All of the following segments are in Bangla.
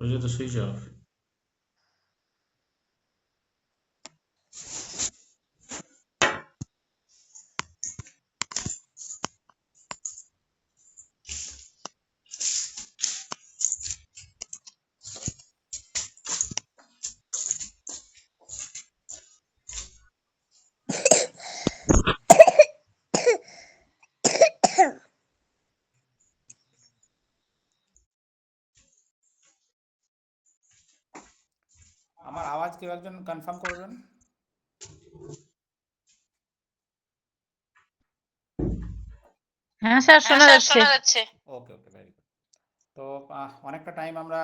ওই তো সুইচ অফ। আমার আওয়াজ কেউ একজন কনফার্ম করবেন? হ্যাঁ স্যার, শোনা যাচ্ছে। ওকে ওকে, ভেরি গুড। তো অনেকটা টাইম আমরা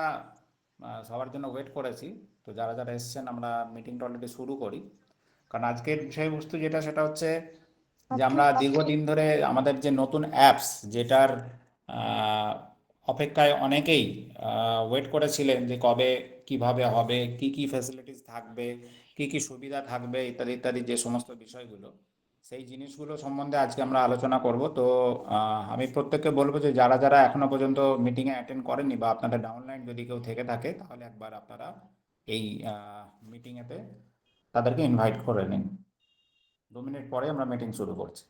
সবার জন্য ওয়েট করেছি। তো যারা যারা এসছেন আমরা মিটিংটা অলরেডি শুরু করি। কারণ আজকের বিষয়বস্তু যেটা সেটা হচ্ছে যে আমরা দীর্ঘদিন ধরে আমাদের যে নতুন অ্যাপস যেটার আহ, অপেক্ষায় অনেকেই ওয়েট করেছিলেন যে কবে কিভাবে হবে, কি কি ফ্যাসিলিটিস থাকবে, কি কি সুবিধা থাকবে, ইত্যাদি ইত্যাদি যে সমস্ত বিষয়গুলো, সেই জিনিসগুলো সম্বন্ধে আজকে আমরা আলোচনা করব। তো আমি প্রত্যেককে বলবো যে যারা যারা এখনো পর্যন্ত মিটিংয়ে অ্যাটেন্ড করেননি বা আপনাদের ডাউনলাইন যদি কেউ থেকে থাকে তাহলে একবার আপনারা এই মিটিংয়েতে তাদেরকে ইনভাইট করে নিন। 2 মিনিট পরে আমরা মিটিং শুরু করছি।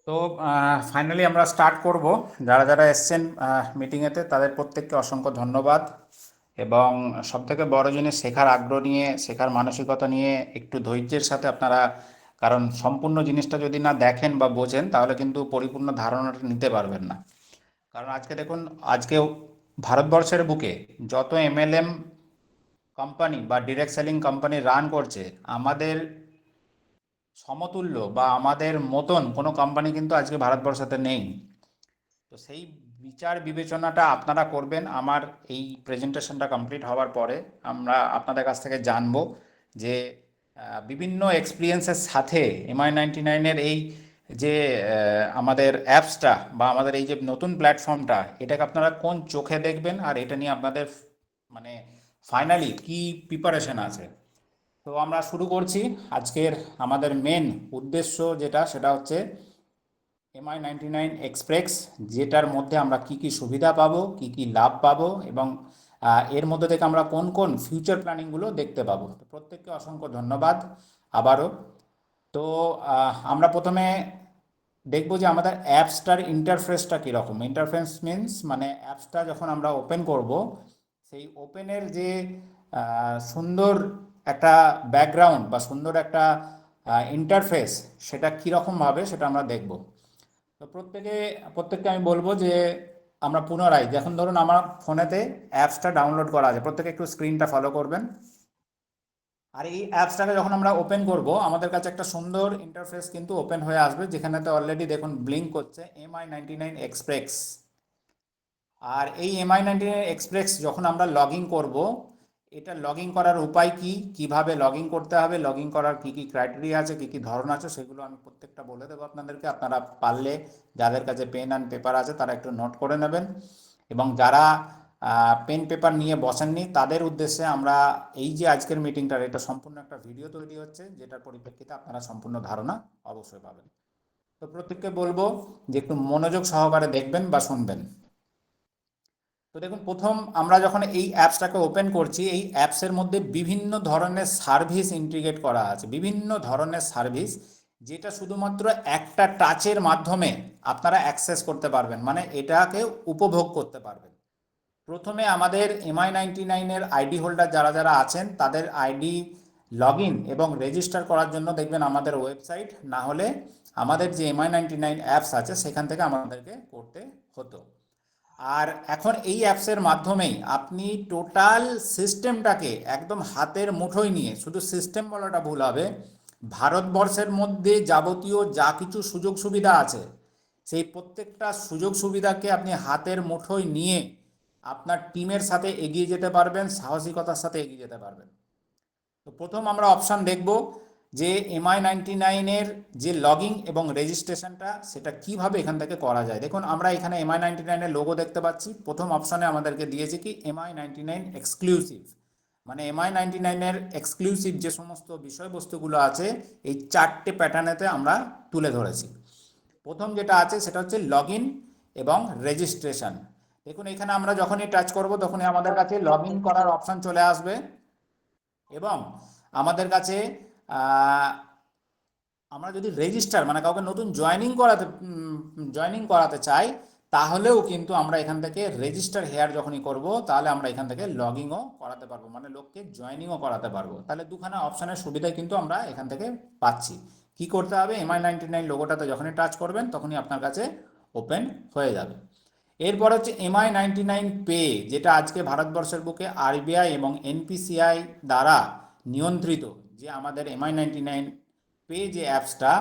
তো ফাইনালি আমরা স্টার্ট করব। যারা যারা এসছেন মিটিংয়েতে তাদের প্রত্যেককে অসংখ্য ধন্যবাদ। এবং সবথেকে বড় জিনিস শেখার আগ্রহ নিয়ে, শেখার মানসিকতা নিয়ে একটু ধৈর্যের সাথে আপনারা, কারণ সম্পূর্ণ জিনিসটা যদি না দেখেন বা বোঝেন তাহলে কিন্তু পরিপূর্ণ ধারণাটা নিতে পারবেন না। কারণ আজকে দেখুন, আজকে ভারতবর্ষের বুকে যত এমএলএম কোম্পানি বা ডিরেক্ট সেলিং কোম্পানি রান করছে, আমাদের সমতুল্য বা আমাদের মতন কোনো কোম্পানি কিন্তু আজকে ভারতবর্ষতে নেই। তো সেই বিচার বিবেচনাটা আপনারা করবেন। আমার এই প্রেজেন্টেশনটা কমপ্লিট হওয়ার পরে আমরা আপনাদের কাছ থেকে জানবো যে বিভিন্ন এক্সপিরিয়েন্সের সাথে MI99-এর এই যে আমাদের অ্যাপসটা বা আমাদের এই যে নতুন প্ল্যাটফর্মটা, এটাকে আপনারা কোন চোখে দেখবেন আর এটা নিয়ে আপনাদের মানে ফাইনালি কি প্রিপারেশন আছে। তো আমরা শুরু করছি। আজকের আমাদের মেন উদ্দেশ্য যেটা সেটা হচ্ছে MI99 এক্সপ্রেস, যেটার মধ্যে আমরা কি কি সুবিধা পাবো, কি কি লাভ পাবো এবং এর মধ্যে থেকে আমরা কোন কোন ফিউচার প্ল্যানিংগুলো দেখতে পাবো। তো প্রত্যেককে অসংখ্য ধন্যবাদ আবারও। তো আমরা প্রথমে দেখবো যে আমাদের অ্যাপসটার ইন্টারফেসটা কীরকম। ইন্টারফেস মিন্স মানে অ্যাপসটা যখন আমরা ওপেন করব, সেই ওপেনের যে সুন্দর একটা ব্যাকগ্রাউন্ড বা সুন্দর একটা ইন্টারফেস, সেটা কীরকমভাবে সেটা আমরা দেখব। তো প্রত্যেককে আমি বলবো যে আমরা পুনরায়, যখন ধরুন আমার ফোনেতে অ্যাপসটা ডাউনলোড করা আছে, প্রত্যেকে একটু স্ক্রিনটা ফলো করবেন। আর এই অ্যাপসটাকে যখন আমরা ওপেন করব আমাদের কাছে একটা সুন্দর ইন্টারফেস কিন্তু ওপেন হয়ে আসবে, যেখানেতে অলরেডি দেখুন ব্লিঙ্ক করছে MI99 এক্সপ্রেস। আর এই MI99 এক্সপ্রেস যখন আমরা লগ ইন করবো, এটা লগ ইন করার উপায় কি, কিভাবে লগ ইন করতে হবে, লগ ইন করার কী কী ক্রাইটেরিয়া আছে, কী কী ধরন আছে, সেগুলো আমি প্রত্যেকটা বলে দেবো আপনাদেরকে। আপনারা পারলে যাদের কাছে পেন অ্যান্ড পেপার আছে তারা একটু নোট করে নেবেন। এবং যারা পেন পেপার নিয়ে বসেননি তাদের উদ্দেশ্যে আমরা এই যে আজকের মিটিংটার, এটা সম্পূর্ণ একটা ভিডিও তৈরি হচ্ছে, যেটার পরিপ্রেক্ষিতে আপনারা সম্পূর্ণ ধারণা অবশ্যই পাবেন। তো প্রত্যেককে বলবো যে একটু মনোযোগ সহকারে দেখবেন বা শুনবেন। তো দেখুন, প্রথম আমরা যখন এই অ্যাপসটাকে ওপেন করছি, এই অ্যাপসের মধ্যে বিভিন্ন ধরনের সার্ভিস ইন্টিগ্রেট করা আছে, বিভিন্ন ধরনের সার্ভিস, যেটা শুধুমাত্র একটা টাচের মাধ্যমে আপনারা অ্যাক্সেস করতে পারবেন, মানে এটাকে উপভোগ করতে পারবেন। প্রথমে আমাদের MI99-এর আইডি হোল্ডার যারা যারা আছেন তাদের আইডি লগ ইন এবং রেজিস্টার করার জন্য দেখবেন আমাদের ওয়েবসাইট, না হলে আমাদের যে MI99 অ্যাপস আছে সেখান থেকে আমাদেরকে করতে হতো। আর এখন এই অ্যাপসের মাধ্যমেই আপনি টোটাল সিস্টেমটাকে একদম হাতের মুঠোয় নিয়ে, শুধু সিস্টেম বলাটা ভুল হবে, ভারতবর্ষের মধ্যে যাবতীয় যা কিছু সুযোগ সুবিধা আছে সেই প্রত্যেকটা সুযোগ সুবিধাকে আপনি হাতের মুঠোয় নিয়ে আপনার টিমের সাথে এগিয়ে যেতে পারবেন, সাহসিকতার সাথে এগিয়ে যেতে পারবেন। তো প্রথম আমরা অপশান দেখব যে MI99-এর যে লগইন এবং রেজিস্ট্রেশনটা সেটা কিভাবে এখান থেকে করা যায়। দেখুন আমরা এখানে MI99-এর লোগো দেখতে পাচ্ছি। প্রথম অপশানে আমাদেরকে দিয়েছে কি MI99 এক্সক্লুসিভ, মানে MI99-এর এক্সক্লুসিভ যে সমস্ত বিষয়বস্তুগুলো আছে এই 4টে প্যাটার্নেতে আমরা তুলে ধরেছি। প্রথম যেটা আছে সেটা হচ্ছে লগইন এবং রেজিস্ট্রেশন। দেখুন এখানে আমরা যখনই টাচ করব তখনই আমাদের কাছে লগইন করার অপশান চলে আসবে এবং আমাদের কাছে আমরা যদি রেজিস্টার মানে কাউকে নতুন জয়েনিং করাতে চাই তাহলেও কিন্তু আমরা এখান থেকে রেজিস্টার হেয়ার যখনই করব তাহলে আমরা এখান থেকে লগইনও করাতে পারবো, মানে লোককে জয়েনিংও করাতে পারবো। তাহলে দুখানা অপশানের সুবিধাই কিন্তু আমরা এখান থেকে পাচ্ছি। কি করতে হবে, MI99 লোগোটাতে যখনই টাচ করবেন তখনই আপনার কাছে ওপেন হয়ে যাবে। এরপর হচ্ছে MI99 পে, যেটা আজকে ভারতবর্ষের বুকে RBI এবং NPCI দ্বারা নিয়ন্ত্রিত যে আমাদের MI99 পে যে অ্যাপসটা,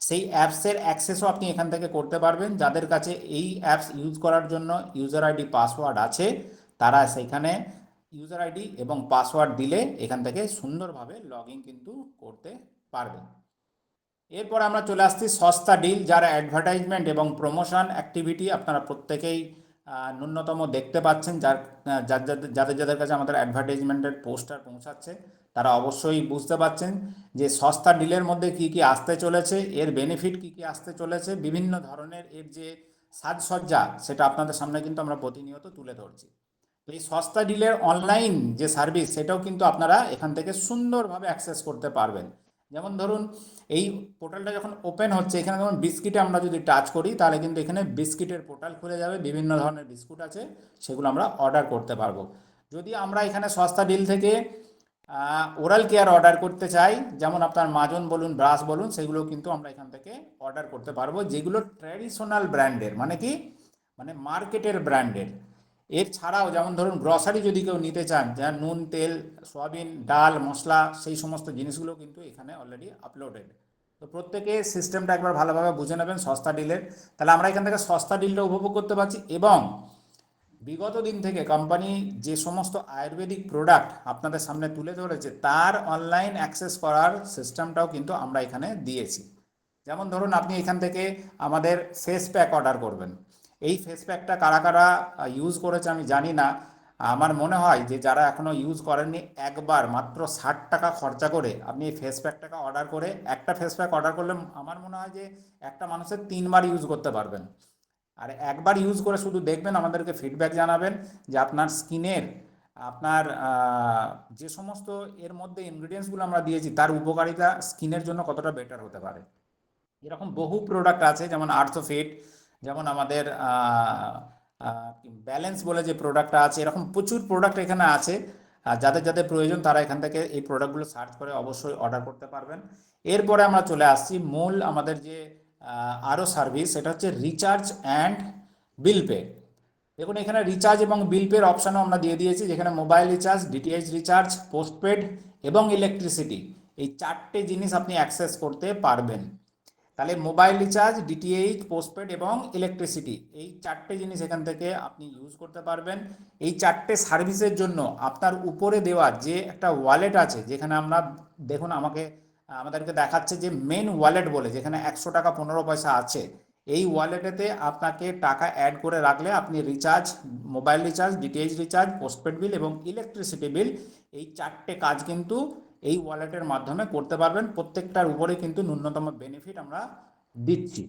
সেই অ্যাপসের অ্যাক্সেসও আপনি এখান থেকে করতে পারবেন। যাদের কাছে এই অ্যাপস ইউজ করার জন্য ইউজার আইডি পাসওয়ার্ড আছে তারা সেইখানে ইউজার আইডি এবং পাসওয়ার্ড দিলে এখান থেকে সুন্দরভাবে লগ ইন কিন্তু করতে পারবেন। এরপর আমরা চলে আসছি সস্তা ডিল, যার অ্যাডভার্টাইজমেন্ট এবং প্রমোশন অ্যাক্টিভিটি আপনারা প্রত্যেকেই ন্যূনতম দেখতে পাচ্ছেন। যাদের যাদের কাছে আমাদের অ্যাডভার্টাইজমেন্টের পোস্টার পৌঁছাচ্ছে তারা অবশ্যই বুঝতে পাচ্ছেন যে সস্তা ডিলের মধ্যে কি কি আসতে চলেছে, এর বেনিফিট কি কি আসতে চলেছে, বিভিন্ন ধরনের এর যে সাজসজ্জা সেটা আপনাদের সামনে কিন্তু আমরা প্রতিনিয়ত তুলে ধরছি। তো এই সস্তা ডিলের অনলাইন যে সার্ভিস সেটাও কিন্তু আপনারা এখান থেকে সুন্দরভাবে অ্যাক্সেস করতে পারবেন। যেমন ধরুন এই পোর্টালটা যখন ওপেন হচ্ছে, এখানে যেমন বিস্কিটে আমরা যদি টাচ করি তাহলে কিন্তু এখানে বিস্কিটের পোর্টাল খুলে যাবে, বিভিন্ন ধরনের বিস্কুট আছে সেগুলো আমরা অর্ডার করতে পারবো। যদি আমরা এখানে সস্তা ডিল থেকে ওরাল কেয়ার অর্ডার করতে চাই, যেমন আপনার মাজন বলুন, ব্রাশ বলুন, সেগুলো কিন্তু আমরা এখান থেকে অর্ডার করতে পারবো, যেগুলো ট্র্যাডিশনাল ব্র্যান্ডের, মানে কি মানে মার্কেটের ব্র্যান্ডের। এর ছাড়াও যেমন ধরুন গ্রসারি যদি কেউ নিতে চান, যা নুন, তেল, সয়াবিন, ডাল, মশলা, সেই সমস্ত জিনিসগুলো কিন্তু এখানে অলরেডি আপলোডেড। তো প্রত্যেকে সিস্টেমটা একবার ভালোভাবে বুঝে নেবেন সস্তা ডিলের। তাহলে আমরা এখান থেকে সস্তা ডিলটা উপভোগ করতে পারছি এবং বিগত দিন থেকে কোম্পানি যে সমস্ত আয়ুর্বেদিক প্রোডাক্ট আপনাদের সামনে তুলে ধরেছে তার অনলাইন অ্যাক্সেস করার সিস্টেমটাও কিন্তু আমরা এখানে দিয়েছি। যেমন ধরুন আপনি এখান থেকে আমাদের ফেস প্যাক অর্ডার করবেন। এই ফেস প্যাকটা কারা কারা ইউজ করেছে আমি জানি না, আমার মনে হয় যে যারা এখনও ইউজ করেননি একবার মাত্র 60 টাকা খরচা করে আপনি এই ফেস প্যাকটাকে অর্ডার করে, একটা ফেস প্যাক অর্ডার করলে আমার মনে হয় যে একটা মানুষের 3বার ইউজ করতে পারবেন। আর একবার ইউজ করে শুধু দেখবেন, আমাদেরকে ফিডব্যাক জানাবেন যে আপনার স্কিনের, আপনার যে সমস্ত এর মধ্যে ইনগ্রিডিয়েন্টসগুলো আমরা দিয়েছি তার উপকারিতা স্কিনের জন্য কতটা বেটার হতে পারে। এরকম বহু প্রোডাক্ট আছে, যেমন আর্থোফিট, যেমন আমাদের ব্যালেন্স বলে যে প্রোডাক্টটা আছে, এরকম প্রচুর প্রোডাক্ট এখানে আছে। যাদের যাদের প্রয়োজন তারা এখান থেকে এই প্রোডাক্টগুলো সার্চ করে অবশ্যই অর্ডার করতে পারবেন। এরপরে আমরা চলে আসছি মূল আমাদের যে আরও সার্ভিস, সেটা হচ্ছে রিচার্জ অ্যান্ড বিল পে। দেখুন এখানে রিচার্জ এবং বিল পের অপশানও আমরা দিয়ে দিয়েছি, যেখানে mobile recharge, DTH recharge, postpaid এবং ইলেকট্রিসিটি, এই 4টে জিনিস আপনি অ্যাক্সেস করতে পারবেন। তাহলে মোবাইল রিচার্জ, ডিটিএইচ, পোস্টপেড এবং ইলেকট্রিসিটি, এই 4টে জিনিস এখান থেকে আপনি ইউজ করতে পারবেন। এই 4টে সার্ভিসের জন্য আপনার উপরে দেওয়া যে একটা ওয়ালেট আছে, যেখানে আমরা দেখুন আমাদেরকে দেখাচ্ছে যে মেন ওয়ালেট বলে, যেখানে 100 টাকা 15 পয়সা আছে, এই ওয়ালেটেতে আপনাকে টাকা অ্যাড করে রাখলে আপনি recharge, mobile recharge, DTH recharge, postpaid bill এবং ইলেকট্রিসিটি বিল, এই 4টে কাজ কিন্তু এই ওয়ালেটের মাধ্যমে করতে পারবেন। প্রত্যেকটার উপরে কিন্তু ন্যূনতম বেনিফিট আমরা দিচ্ছি।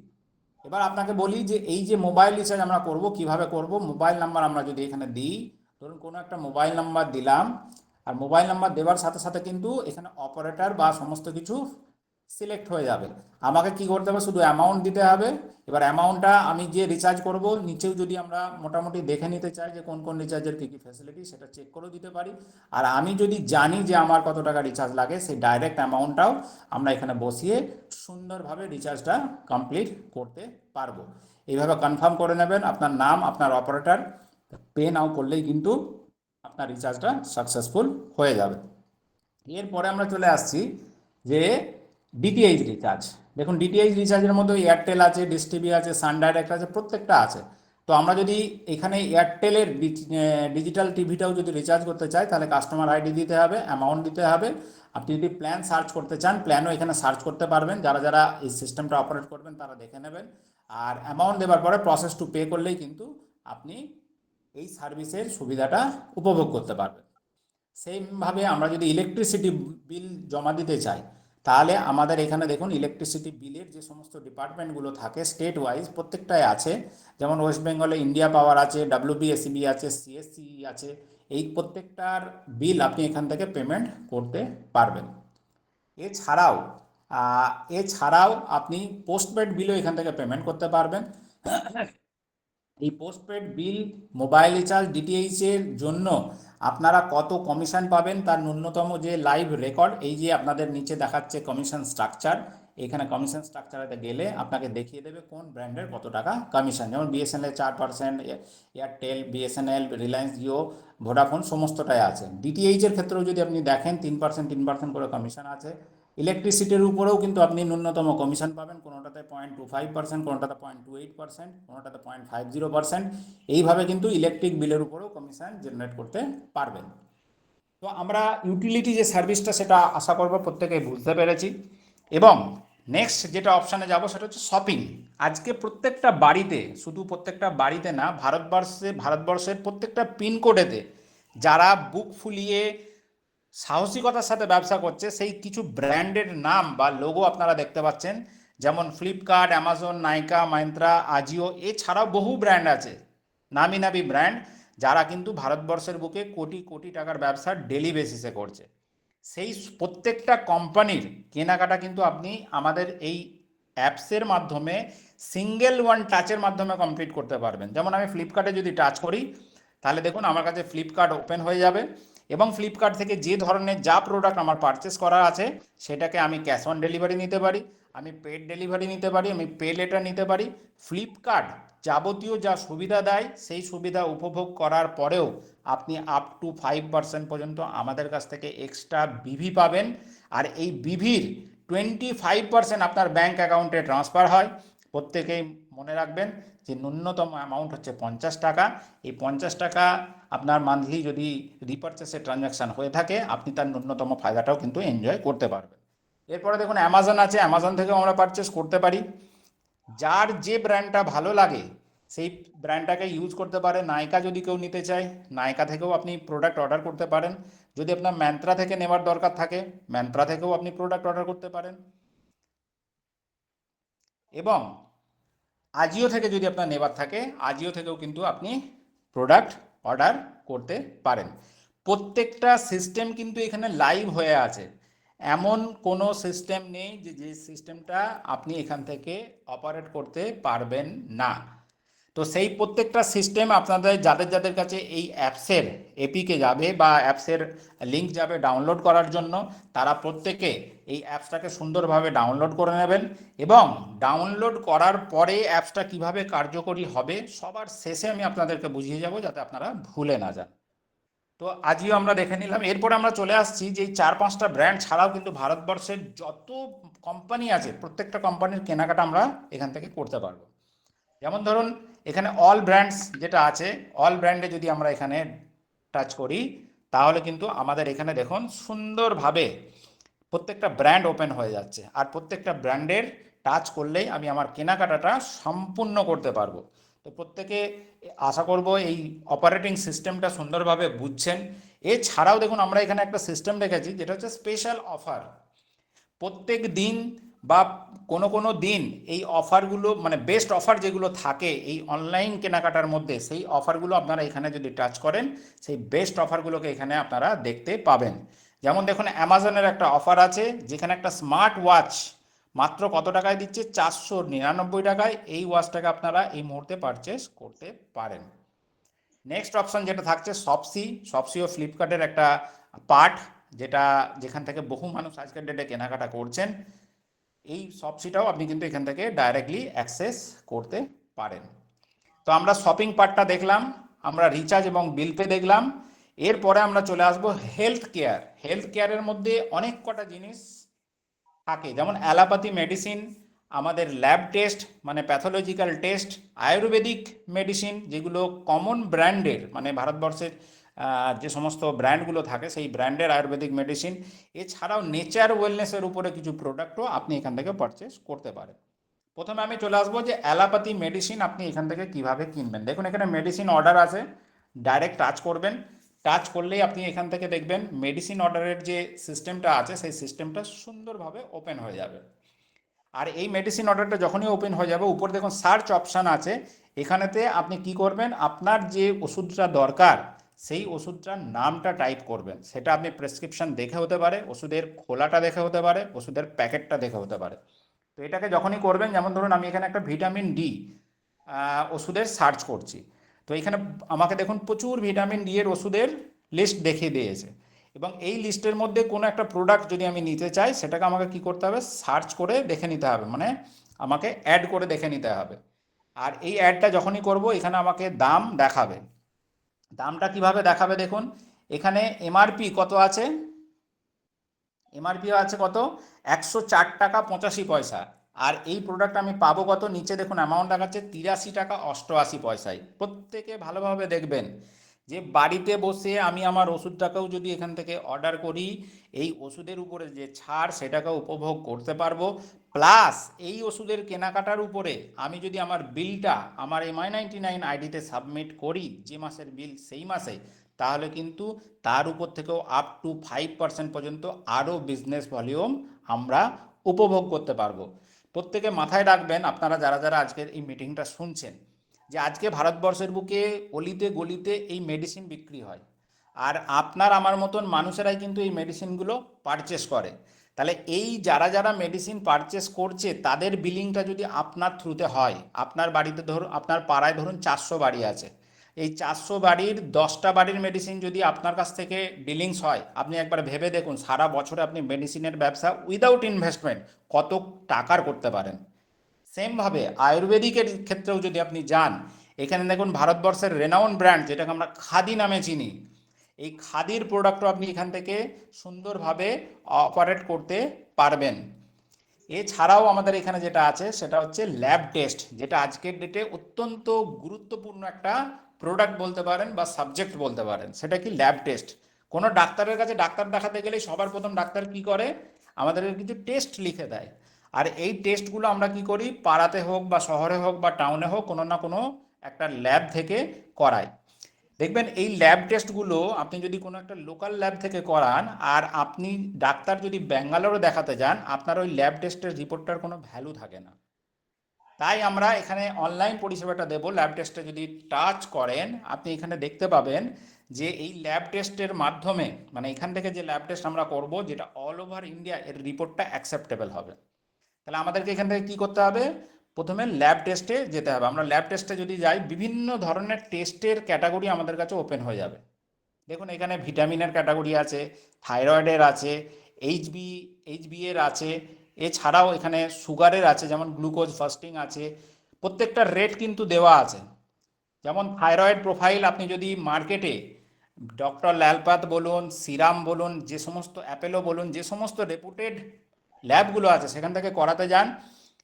এবার আপনাকে বলি যে এই যে মোবাইল রিচার্জ আমরা করব কিভাবে করব। মোবাইল নাম্বার আমরা যদি এখানে দিই, ধরুন কোনো একটা মোবাইল নাম্বার দিলাম, আর মোবাইল নাম্বার দেওয়ার সাথে সাথে কিন্তু এখানে অপারেটর বা সমস্ত কিছু সিলেক্ট হয়ে যাবে। আমাকে কি করতে হবে, শুধু অ্যামাউন্ট দিতে হবে। এবার অ্যামাউন্টটা আমি যে রিচার্জ করব, নিচেও যদি আমরা মোটামুটি দেখে নিতে চাই যে কোন কোন রিচার্জের কী কী ফ্যাসিলিটি, সেটা চেক করেও দিতে পারি। আর আমি যদি জানি যে আমার কত টাকা রিচার্জ লাগে, সেই ডাইরেক্ট অ্যামাউন্টটাও আমরা এখানে বসিয়ে সুন্দরভাবে রিচার্জটা কমপ্লিট করতে পারবো। এইভাবে কনফার্ম করে নেবেন আপনার নাম, আপনার অপারেটর, পে নাও করলেই কিন্তু আপনার রিচার্জটা সাকসেসফুল হয়ে যাবে। এরপরে আমরা চলে আসছি যে ডিটিএইচ রিচার্জ। দেখুন, ডিটিএইচ রিচার্জের মধ্যে এয়ারটেল আছে, ডিশ টিভি আছে, সান ডাইরেক্ট আছে, প্রত্যেকটা আছে। তো আমরা যদি এখানে এয়ারটেলের ডিজিটাল টিভিটাও যদি রিচার্জ করতে চাই, তাহলে কাস্টমার আইডি দিতে হবে, অ্যামাউন্ট দিতে হবে। আপনি যদি প্ল্যান সার্চ করতে চান, প্ল্যানও এখানে সার্চ করতে পারবেন। যারা যারা এই সিস্টেমটা অপারেট করবেন তারা দেখে নেবেন। আর অ্যামাউন্ট দেওয়ার পরে প্রসেস টু পে করলেই কিন্তু আপনি এই সার্ভিসের সুবিধাটা উপভোগ করতে পারবেন। সেইভাবে আমরা যদি ইলেকট্রিসিটি বিল জমা দিতে চাই, তাহলে আমাদের এখানে দেখুন ইলেকট্রিসিটি বিলের যে সমস্ত ডিপার্টমেন্টগুলো থাকে স্টেট ওয়াইজ প্রত্যেকটাই আছে। যেমন ওয়েস্ট বেঙ্গলে ইন্ডিয়া পাওয়ার আছে, ডাব্লিউবিএসিবি আছে, সিএসসি আছে। এই প্রত্যেকটার বিল আপনি এখান থেকে পেমেন্ট করতে পারবেন। এছাড়াও এছাড়াও আপনি পোস্টপেড বিলও এখান থেকে পেমেন্ট করতে পারবেন। এই পোস্টপেড বিল, মোবাইল রিচার্জ, ডিটিএইচ এর জন্য আপনারা কত কমিশন পাবেন তার ন্যূনতম যে লাইভ রেকর্ড, এই যে আপনাদের নিচে দেখাচ্ছে কমিশন স্ট্রাকচার, এখানে কমিশন স্ট্রাকচারে গেলে আপনাকে দেখিয়ে দেবে কোন ব্র্যান্ডের কত টাকা কমিশন। যেমন BSNL 4%, Airtel, BSNL, Reliance Jio, Vodafone সমস্তটাই আছে। ডিটিএইচের ক্ষেত্রেও যদি আপনি দেখেন 3% করে কমিশন আছে। ইলেকট্রিসিটির উপরেও কিন্তু আপনি ন্যূনতম কমিশন পাবেন, কোনোটাতে 0.25%, কোনোটাতে 0.28%, কোনোটাতে 0.50%। এইভাবে কিন্তু ইলেকট্রিক বিলের উপরেও কমিশন জেনারেট করতে পারবেন। তো আমরা ইউটিলিটি যে সার্ভিসটা, সেটা আশা করব প্রত্যেকেই বুঝতে পেরেছি। এবং নেক্সট যেটা অপশানে যাব সেটা হচ্ছে শপিং। আজকে প্রত্যেকটা বাড়িতে, শুধু প্রত্যেকটা বাড়িতে না, ভারতবর্ষের প্রত্যেকটা পিনকোডেতে যারা বুক ফুলিয়ে সাহসিকতার সাথে ব্যবসা করছে, সেই কিছু ব্র্যান্ডের নাম বা লোগো আপনারা দেখতে পাচ্ছেন। যেমন ফ্লিপকার্ট, অ্যামাজন, নাইকা, মাইন্ত্রা, আজিও, এছাড়াও বহু ব্র্যান্ড আছে, নামি নামি ব্র্যান্ড, যারা কিন্তু ভারতবর্ষের বুকে কোটি কোটি টাকার ব্যবসা ডেলি বেসিসে করছে। সেই প্রত্যেকটা কোম্পানির কেনাকাটা কিন্তু আপনি আমাদের এই অ্যাপসের মাধ্যমে সিঙ্গেল ওয়ান টাচের মাধ্যমে কমপ্লিট করতে পারবেন। যেমন আমি ফ্লিপকার্টে যদি টাচ করি, তাহলে দেখুন আমার কাছে ফ্লিপকার্ট ওপেন হয়ে যাবে, এবং ফ্লিপকার্ট থেকে যে ধরনের যা প্রোডাক্ট আমার পারচেস করা আছে, সেটাকে আমি ক্যাশ অন ডেলিভারি নিতে পারি, আমি পেড ডেলিভারি নিতে পারি, আমি পে লেটার নিতে পারি। ফ্লিপকার্ট যাবতীয় যা সুবিধা দেয়, সেই সুবিধা উপভোগ করার পরেও আপনি আপ টু 5% পর্যন্ত আমাদের কাছ থেকে এক্সট্রা বিভি পাবেন। আর এই বিভির 25% আপনার ব্যাঙ্ক অ্যাকাউন্টে ট্রান্সফার হয়। প্রত্যেকেই মনে রাখবেন যে ন্যূনতম অ্যামাউন্ট হচ্ছে 50 টাকা। এই 50 টাকা আপনার মান্থলি যদি রিপারচেসের ট্রানজ্যাকশান হয়ে থাকে, আপনি তার ন্যূনতম ফায়দাটাও কিন্তু এনজয় করতে পারবেন। এরপরে দেখুন অ্যামাজন আছে, অ্যামাজন থেকেও আমরা পারচেস করতে পারি। যার যে ব্র্যান্ডটা ভালো লাগে সেই ব্র্যান্ডটাকে ইউজ করতে পারে। নাইকা যদি কেউ নিতে চায়, নাইকা থেকেও আপনি প্রোডাক্ট অর্ডার করতে পারেন। যদি আপনার ম্যান্ত্রা থেকে নেওয়ার দরকার থাকে, ম্যান্ত্রা থেকেও আপনি প্রোডাক্ট অর্ডার করতে পারেন। এবং আজিও থেকে যদি আপনার নেবার থাকে, আজিও থেকেও কিন্তু আপনি প্রোডাক্ট অর্ডার করতে পারেন। প্রত্যেকটা সিস্টেম কিন্তু এখানে লাইভ হয়ে আছে। এমন কোনো সিস্টেম নেই যে যে সিস্টেমটা আপনি এখান থেকে অপারেট করতে পারবেন না। তো সেই প্রত্যেকটা সিস্টেম আপনাদের যাদের যাদের কাছে এই অ্যাপসের এপিকে যাবে বা অ্যাপসের লিঙ্ক যাবে ডাউনলোড করার জন্য, তারা প্রত্যেকে এই অ্যাপসটাকে সুন্দরভাবে ডাউনলোড করে নেবেন। এবং ডাউনলোড করার পরে অ্যাপসটা কিভাবে কার্যকরী হবে সবার শেষে আমি আপনাদেরকে বুঝিয়ে যাব, যাতে আপনারা ভুলে না যান। তো আজও আমরা দেখে নিলাম। এরপরে আমরা চলে আসছি যে এই 4-5টা ব্র্যান্ড ছাড়াও কিন্তু ভারতবর্ষের যত কোম্পানি আছে, প্রত্যেকটা কোম্পানির কেনাকাটা আমরা এখান থেকে করতে পারবো। যেমন ধরুন এখানে অল ব্র্যান্ডস যেটা আছে, অল ব্র্যান্ডে যদি আমরা এখানে টাচ করি, তাহলে কিন্তু আমাদের এখানে দেখুন সুন্দরভাবে প্রত্যেকটা ব্র্যান্ড ওপেন হয়ে যাচ্ছে। আর প্রত্যেকটা ব্র্যান্ডের টাচ করলেই আমি আমার কেনাকাটাটা সম্পূর্ণ করতে পারবো। তো প্রত্যেকে আশা করব এই অপারেটিং সিস্টেমটা সুন্দরভাবে বুঝছেন। এছাড়াও দেখুন আমরা এখানে একটা সিস্টেম রেখেছি, যেটা হচ্ছে স্পেশাল অফার। প্রত্যেক দিন বা কোনো কোনো দিন এই অফারগুলো, মানে বেস্ট অফার যেগুলো থাকে এই অনলাইন কেনাকাটার মধ্যে, সেই অফারগুলো আপনারা এখানে যদি টাচ করেন, সেই বেস্ট অফারগুলোকে এখানে আপনারা দেখতে পাবেন। যেমন দেখুন অ্যামাজনের একটা অফার আছে, যেখানে একটা স্মার্ট ওয়াচ মাত্র কত টাকায় দিচ্ছে? 499 টাকায় এই ওয়াচটাকে আপনারা এই মুহূর্তে পারচেস করতে পারেন। নেক্সট অপশন যেটা থাকছে শপসি। শপসিও ফ্লিপকার্টের একটা পার্ট, যেখান থেকে বহু মানুষ আজকের ডেটে কেনাকাটা করছেন। এই শপসিটাও আপনি কিন্তু এখান থেকে ডাইরেক্টলি অ্যাক্সেস করতে পারেন। তো আমরা শপিং পার্টটা দেখলাম, আমরা রিচার্জ এবং বিল পে দেখলাম। এরপরে আমরা চলে আসব হেলথ কেয়ার। হেলথ কেয়ারের মধ্যে অনেক কটা জিনিস থাকে, যেমন অ্যালোপ্যাথি মেডিসিন, আমাদের ল্যাব টেস্ট মানে প্যাথোলজিক্যাল টেস্ট, আয়ুর্বেদিক মেডিসিন যেগুলো কমন ব্র্যান্ডের, মানে ভারতবর্ষের যে সমস্ত ব্র্যান্ডগুলো থাকে সেই ব্র্যান্ডের আয়ুর্বেদিক মেডিসিন, এছাড়াও নেচার ওয়েলনেসের উপরে কিছু প্রোডাক্টও আপনি এখান থেকে পারচেস করতে পারেন। প্রথমে আমি চলে আসবো যে অ্যালোপ্যাথি মেডিসিন আপনি এখান থেকে কিভাবে কিনবেন। দেখুন এখানে মেডিসিন অর্ডার আছে, ডাইরেক্ট টাচ করবেন। টাচ করলেই আপনি এখান থেকে দেখবেন মেডিসিন অর্ডারের যে সিস্টেমটা আছে সেই সিস্টেমটা সুন্দরভাবে ওপেন হয়ে যাবে। আর এই মেডিসিন অর্ডারটা যখনই ওপেন হয়ে যাবে, উপর দেখুন সার্চ অপশান আছে, এখানেতে আপনি কি করবেন, আপনার যে ওষুধটা দরকার সেই ওষুধটার নামটা টাইপ করবেন। সেটা আপনি প্রেসক্রিপশন দেখে হতে পারে, ওষুধের খোলাটা দেখে হতে পারে, ওষুধের প্যাকেটটা দেখে হতে পারে। তো এটাকে যখনই করবেন, যেমন ধরুন আমি এখানে একটা ভিটামিন ডি ওষুধের সার্চ করছি, তো এখানে আমাকে দেখুন প্রচুর ভিটামিন ডি এর ওষুধের লিস্ট দেখিয়ে দিয়েছে, এবং এই লিস্টের মধ্যে কোনো একটা প্রোডাক্ট যদি আমি নিতে চাই সেটাকে আমাকে কি করতে হবে, সার্চ করে দেখে নিতে হবে, মানে আমাকে অ্যাড করে দেখে নিতে হবে। আর এই অ্যাডটা যখনই করব এখানে আমাকে দাম দেখাবে। দামটা কিভাবে দেখাবে দেখুন, এখানে এমআরপি কত আছে, এমআরপি আছে কত, 104 টাকা 85 পয়সা। আর এই প্রোডাক্ট আমি পাবো কত, নিচে দেখুন অ্যামাউন্ট দেখাচ্ছে 83 টাকা 88 পয়সায়। প্রত্যেকে ভালোভাবে দেখবেন যে বাড়িতে বসে আমি আমার ওষুধটাকেও যদি এখান থেকে অর্ডার করি, এই ওষুধের উপরে যে ছাড় সেটাকেও উপভোগ করতে পারবো। প্লাস এই ওষুধের কেনাকাটার উপরে আমি যদি আমার বিলটা আমার MI99 আইডিতে সাবমিট করি, যে মাসের বিল সেই মাসে, তাহলে কিন্তু তার উপর থেকেও আপ টু 5% পর্যন্ত আরও বিজনেস ভলিউম আমরা উপভোগ করতে পারবো। প্রত্যেকে মাথায় রাখবেন, আপনারা যারা যারা আজকের এই মিটিংটা শুনছেন, যে আজকে ভারতবর্ষের বুকে অলিতে গলিতে এই মেডিসিন বিক্রি হয়, আর আপনার আমার মতন মানুষেরাই কিন্তু এই মেডিসিনগুলো পারচেস করে। তাহলে এই যারা যারা মেডিসিন পারচেস করছে তাদের বিলিংটা যদি আপনার থ্রুতে হয়, আপনার বাড়িতে ধরুন, আপনার পাড়ায় ধরুন 400 বাড়ি আছে, এই 400 বাড়ির 10টা বাড়ির মেডিসিন যদি আপনার কাছ থেকে ডিলিংস হয়, আপনি একবার ভেবে দেখুন সারা বছরে আপনি মেডিসিনের ব্যবসা উইদাউট ইনভেস্টমেন্ট কত টাকার করতে পারেন। সেমভাবে আয়ুর্বেদিকের ক্ষেত্রেও যদি আপনি যান, এখানে দেখুন ভারতবর্ষের রেনাউন ব্র্যান্ড যেটাকে আমরা খাদি নামে চিনি, এই খাদির প্রোডাক্টও আপনি এখান থেকে সুন্দরভাবে অপারেট করতে পারবেন। এছাড়াও আমাদের এখানে যেটা আছে সেটা হচ্ছে ল্যাব টেস্ট, যেটা আজকের ডেটে অত্যন্ত গুরুত্বপূর্ণ একটা প্রোডাক্ট বলতে পারেন বা সাবজেক্ট বলতে পারেন। সেটা কি, ল্যাব টেস্ট। কোনো ডাক্তারের কাছে ডাক্তার দেখাতে গেলে সবার প্রথম ডাক্তার কি করে, আমাদেরকে কিছু টেস্ট লিখে দেয়। আর এই টেস্টগুলো আমরা কি করি, পাড়াতে হোক বা শহরে হোক বা টাউনে হোক, কোনো না কোনো একটা ল্যাব থেকে করাই। দেখবেন এই ল্যাব টেস্টগুলো আপনি যদি কোনো একটা লোকাল ল্যাব থেকে করান, আর আপনি ডাক্তার যদি ব্যাঙ্গালোরে দেখাতে যান, আপনার ওই ল্যাব টেস্টের রিপোর্টটার কোনো ভ্যালু থাকে না। তাই আমরা এখানে অনলাইন পরিষেবাটা দেব। ল্যাব টেস্টে যদি টাচ করেন আপনি এখানে দেখতে পাবেন যে এই ল্যাব টেস্টের মাধ্যমে, মানে এখান থেকে যে ল্যাব টেস্ট আমরা করব, যেটা অল ওভার ইন্ডিয়া এর রিপোর্টটা অ্যাকসেপ্টেবল হবে। তাহলে আমাদেরকে এখান থেকে কী করতে হবে, প্রথমে ল্যাব টেস্টে যেতে হবে। আমরা ল্যাব টেস্টে যদি যাই, বিভিন্ন ধরনের টেস্টের ক্যাটাগরি আমাদের কাছে ওপেন হয়ে যাবে। দেখুন এখানে ভিটামিনের ক্যাটাগরি আছে, থাইরয়েডের আছে, এইচবি এর আছে, এছাড়াও এখানে সুগারের আছে, যেমন গ্লুকোজ ফাস্টিং আছে। প্রত্যেকটা রেট কিন্তু দেওয়া আছে। যেমন থাইরয়েড প্রোফাইল আপনি যদি মার্কেটে ডক্টর লালপাত বলুন, সিরাম বলুন, যে সমস্ত অ্যাপেলো বলুন, যে সমস্ত রেপুটেড ল্যাবগুলো আছে সেখান থেকে করাতে যান,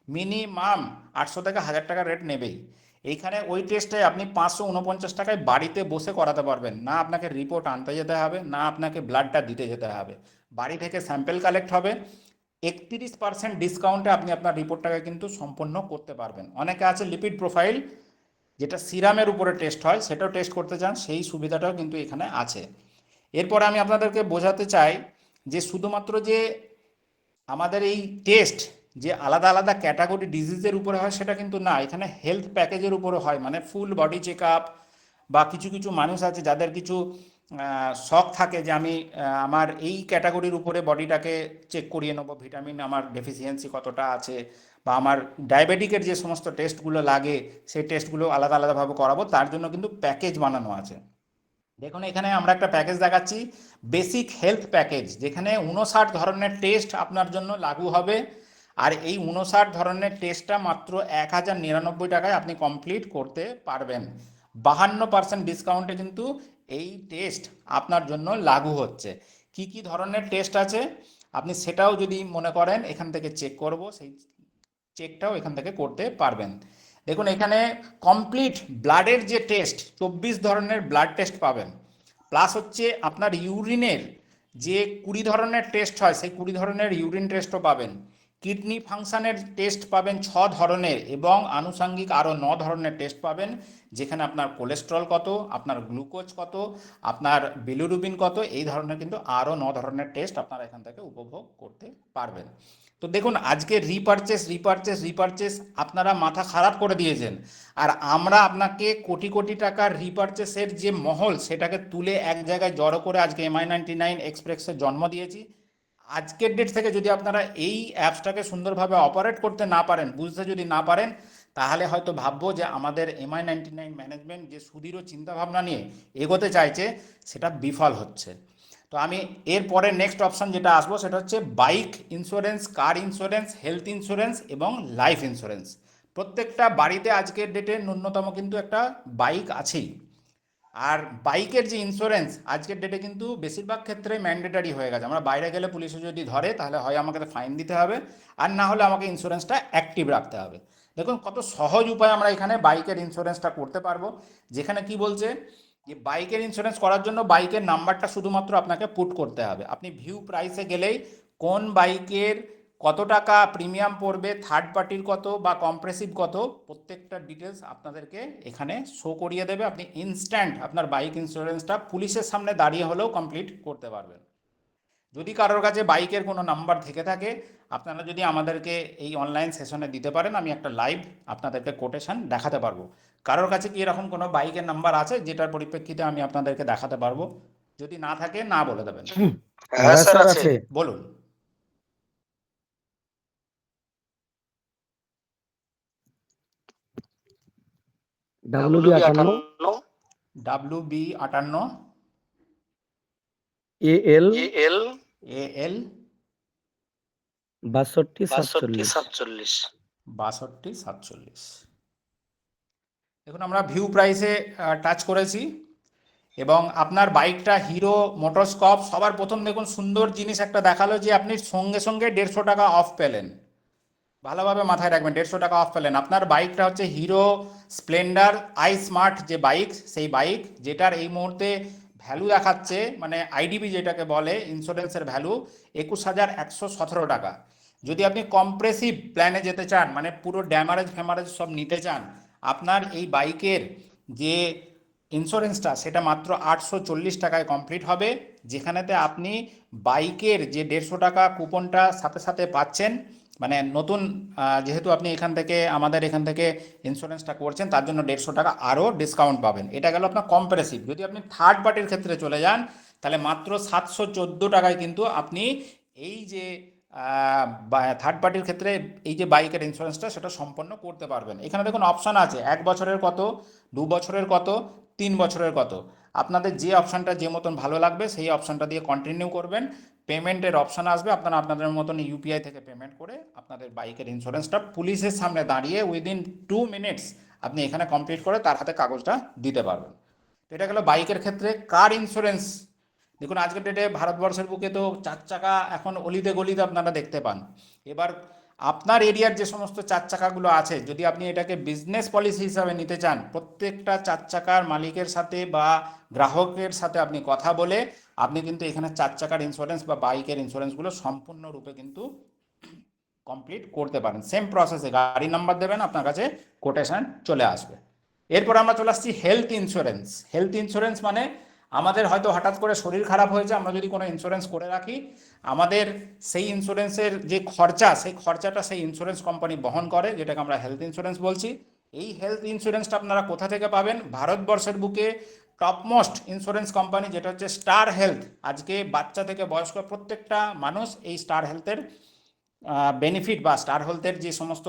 মিনিমাম 800 থেকে 1000 টাকা রেট নেবেই। এইখানে ওই টেস্টে আপনি 549 টাকায় বাড়িতে বসে করাতে পারবেন, না আপনাকে রিপোর্ট আনতে যেতে হবে, না আপনাকে ব্লাডটা দিতে যেতে হবে। বাড়ি থেকে স্যাম্পেল কালেক্ট হবে, 31% ডিসকাউন্টে আপনি আপনার রিপোর্টটাকে কিন্তু সম্পন্ন করতে পারবেন। অনেকে আছে লিপিড প্রোফাইল, যেটা সিরামের উপরে টেস্ট হয়, সেটাও টেস্ট করতে চান, সেই সুবিধাটাও কিন্তু এখানে আছে। এরপরে আমি আপনাদেরকে বোঝাতে চাই যে শুধুমাত্র যে আমাদের এই টেস্ট যে আলাদা আলাদা ক্যাটাগরি ডিজিজের উপরে হয় সেটা কিন্তু না, এখানে হেলথ প্যাকেজের উপরে হয়, মানে ফুল বডি চেক আপ, বা কিছু কিছু মানুষ আছে যাদের কিছু শখ থাকে যে আমি আমার এই ক্যাটাগরির উপরে বডিটাকে চেক করিয়ে নেবো, ভিটামিন আমার ডেফিসিয়েন্সি কতটা আছে, বা আমার ডায়াবেটিকের যে সমস্ত টেস্টগুলো লাগে সেই টেস্টগুলো আলাদা আলাদাভাবে করাবো, তার জন্য কিন্তু প্যাকেজ বানানো আছে। দেখুন এখানে আমরা একটা প্যাকেজ দেখাচ্ছি, বেসিক হেলথ প্যাকেজ, যেখানে 59 ধরনের টেস্ট আপনার জন্য লাগু হবে। আর এই 59 ধরনের টেস্টটা মাত্র 1099 টাকায় আপনি কমপ্লিট করতে পারবেন। 52% ডিসকাউন্টে কিন্তু এই টেস্ট আপনার জন্য লাগু হচ্ছে। কি কি ধরনের টেস্ট আছে আপনি সেটাও যদি মনে করেন এখান থেকে চেক করব, সেই চেকটাও এখান থেকে করতে পারবেন। দেখুন এখানে কমপ্লিট ব্লাডের যে টেস্ট, 24 ধরনের ব্লাড টেস্ট পাবেন, প্লাস হচ্ছে আপনার ইউরিনের যে 20 ধরনের টেস্ট হয় সেই 20 ধরনের ইউরিন টেস্টও পাবেন। কিডনি ফাংশনের টেস্ট পাবেন 6 ধরনের, এবং আনুষঙ্গিক আরও 9 ধরনের টেস্ট পাবেন, যেখানে আপনার কোলেস্ট্রল কত, আপনার গ্লুকোজ কত, আপনার বিলিরুবিন কত, এই ধরনের কিন্তু আরও 9 ধরনের টেস্ট আপনারা এখান থেকে উপভোগ করতে পারবেন। তো দেখুন আজকে রিপারচেস রিপারচেস রিপারচেস আপনারা মাথা খারাপ করে দিয়েছেন, আর আমরা আপনাকে কোটি কোটি টাকার রিপারচেসের যে মহল সেটাকে তুলে এক জায়গায় জড়ো করে আজকে MI99 এক্সপ্রেসের জন্ম দিয়েছি। আজকের ডেট থেকে যদি আপনারা এই অ্যাপসটাকে সুন্দরভাবে অপারেট করতে না পারেন, বুঝতে যদি না পারেন, তাহলে হয়তো ভাববো যে আমাদের MI99 ম্যানেজমেন্ট যে সুদৃঢ় চিন্তাভাবনা নিয়ে এগোতে চাইছে সেটা বিফল হচ্ছে। তো আমি এরপরে নেক্সট অপশান যেটা আসবো সেটা হচ্ছে বাইক ইন্স্যুরেন্স, কার ইন্স্যুরেন্স, হেলথ ইন্স্যুরেন্স এবং লাইফ ইন্স্যুরেন্স। প্রত্যেকটা বাড়িতে আজকের ডেটে ন্যূনতম কিন্তু একটা বাইক আছেই। আর বাইকের যে ইন্স্যুরেন্স আজকের ডেটে কিন্তু বেশিরভাগ ক্ষেত্রে ম্যান্ডেটারি হয়ে গেছে। আমরা বাইরে গেলে পুলিশে যদি ধরে তাহলে হয় আমাকে ফাইন দিতে হবে, আর না হলে আমাকে ইন্স্যুরেন্সটা অ্যাক্টিভ রাখতে হবে। দেখুন কত সহজ উপায় আমরা এখানে বাইকের ইন্স্যুরেন্সটা করতে পারবো, যেখানে কি বলছে যে বাইকের ইন্স্যুরেন্স করার জন্য বাইকের নাম্বারটা শুধুমাত্র আপনাকে পুট করতে হবে। আপনি ভিউ প্রাইসে গেলেই কোন বাইকের কত টাকা প্রিমিয়াম পড়বে, থার্ড পার্টির কত বা কম্প্রেসিভ কত, প্রত্যেকটা ডিটেলস আপনাদেরকে এখানে শো করিয়ে দেবে। আপনি ইনস্ট্যান্ট আপনার বাইক ইন্স্যুরেন্সটা পুলিশের সামনে দাঁড়িয়ে হলেও কমপ্লিট করতে পারবেন। যদি কারোর কাছে বাইকের কোনো নাম্বার থেকে থাকে, আপনারা যদি আমাদেরকে এই অনলাইন সেশনে দিতে পারেন, আমি একটা লাইভ আপনাদেরকে কোটেশন দেখাতে পারবো। কারোর কাছে কি এরকম কোনো বাইকের নাম্বার আছে যেটার পরিপ্রেক্ষিতে আমি আপনাদেরকে দেখাতে পারবো? যদি না থাকে না বলে দেবেন। হ্যাঁ স্যার আছে। বলুন। WB58 WB58 AL AL 6247। 6247। দেখুন আমরা ভিউ প্রাইসে টাচ করেছি, এবং আপনার বাইকটা হিরো মোটরস্কপ। সবার প্রথম দেখুন সুন্দর জিনিস একটা দেখালো যে আপনি সঙ্গে সঙ্গে 150 টাকা অফ পেলেন। ভালোভাবে মাথায় রাখবেন, 150 টাকা অফ পেলেন। আপনার বাইকটা হচ্ছে হিরো স্প্লেন্ডার আই স্মার্ট যে বাইক, সেই বাইক যেটার এই মুহূর্তে ভ্যালু দেখাচ্ছে, মানে আইডিবি যেটাকে বলে ইন্স্যুরেন্সের ভ্যালু, 21,117 টাকা। যদি আপনি কম্প্রেসিভ প্ল্যানে যেতে চান, মানে পুরো ড্যামারেজ ফ্যামারেজ সব নিতে চান, আপনার এই বাইকের যে ইন্স্যুরেন্সটা সেটা মাত্র 840 টাকায় কমপ্লিট হবে, যেখানেতে আপনি বাইকের যে 150 টাকা কুপনটা সাথে সাথে পাচ্ছেন, মানে নতুন যেহেতু আপনি এখান থেকে আমাদের এখান থেকে ইন্স্যুরেন্সটা করছেন তার জন্য 150 টাকা আরও ডিসকাউন্ট পাবেন। এটা গেল আপনার কম্পারেসিভ। যদি আপনি থার্ড পার্টির ক্ষেত্রে চলে যান তাহলে মাত্র 714 টাকায় কিন্তু আপনি এই যে থার্ড পার্টির ক্ষেত্রে এই যে বাইকের ইন্স্যুরেন্সটা সেটা সম্পন্ন করতে পারবেন। এখানে দেখুন অপশান আছে 1 বছরের কত, 2 বছরের কত, 3 বছরের কত। আপনাদের যে অপশানটা যে মতন ভালো লাগবে সেই অপশানটা দিয়ে কন্টিনিউ করবেন। পেমেন্টের অপশান আসবে, আপনারা আপনাদের মতন ইউপিআই থেকে পেমেন্ট করে আপনাদের বাইকের ইন্স্যুরেন্সটা পুলিশের সামনে দাঁড়িয়ে উইদিন 2 মিনিটস আপনি এখানে কমপ্লিট করে তার হাতে কাগজটা দিতে পারবেন। তো এটা গেল বাইকের ক্ষেত্রে। কার ইন্স্যুরেন্স, দেখুন আজকের ডেটে ভারতবর্ষের বুকে তো 4 চাকা এখন অলিতে গলিতে আপনারা দেখতে পান। এবার আপনার এরিয়ার যে সমস্ত 4 চাকাগুলো আছে, যদি আপনি এটাকে বিজনেস পলিসি হিসাবে নিতে চান, প্রত্যেকটা 4 চাকার মালিকের সাথে বা গ্রাহকের সাথে আপনি কথা বলে আপনি কিন্তু এখানে 4 চাকার ইন্স্যুরেন্স বা বাইকের ইন্স্যুরেন্সগুলো সম্পূর্ণরূপে কিন্তু কমপ্লিট করতে পারেন। সেম প্রসেসে গাড়ি নাম্বার দেবেন, আপনার কাছে কোটেশন চলে আসবে। এরপর আমরা চলে আসছি হেলথ ইন্স্যুরেন্স। হেলথ ইন্স্যুরেন্স মানে আমাদের হয়তো হঠাৎ করে শরীর খারাপ হয়েছে, আমরা যদি কোনো ইন্স্যুরেন্স করে রাখি, আমাদের সেই ইন্স্যুরেন্সের যে খরচা সেই খরচাটা সেই ইন্স্যুরেন্স কোম্পানি বহন করে, যেটাকে আমরা হেলথ ইন্স্যুরেন্স বলছি। এই হেলথ ইন্স্যুরেন্সটা আপনারা কোথা থেকে পাবেন? ভারতবর্ষের বুকে টপ মোস্ট ইন্স্যুরেন্স কোম্পানি যেটা হচ্ছে স্টার হেলথ। আজকে বাচ্চা থেকে বয়স্ক প্রত্যেকটা মানুষ এই স্টার হেলথের বেনিফিট বা স্টার হেলথের যে সমস্ত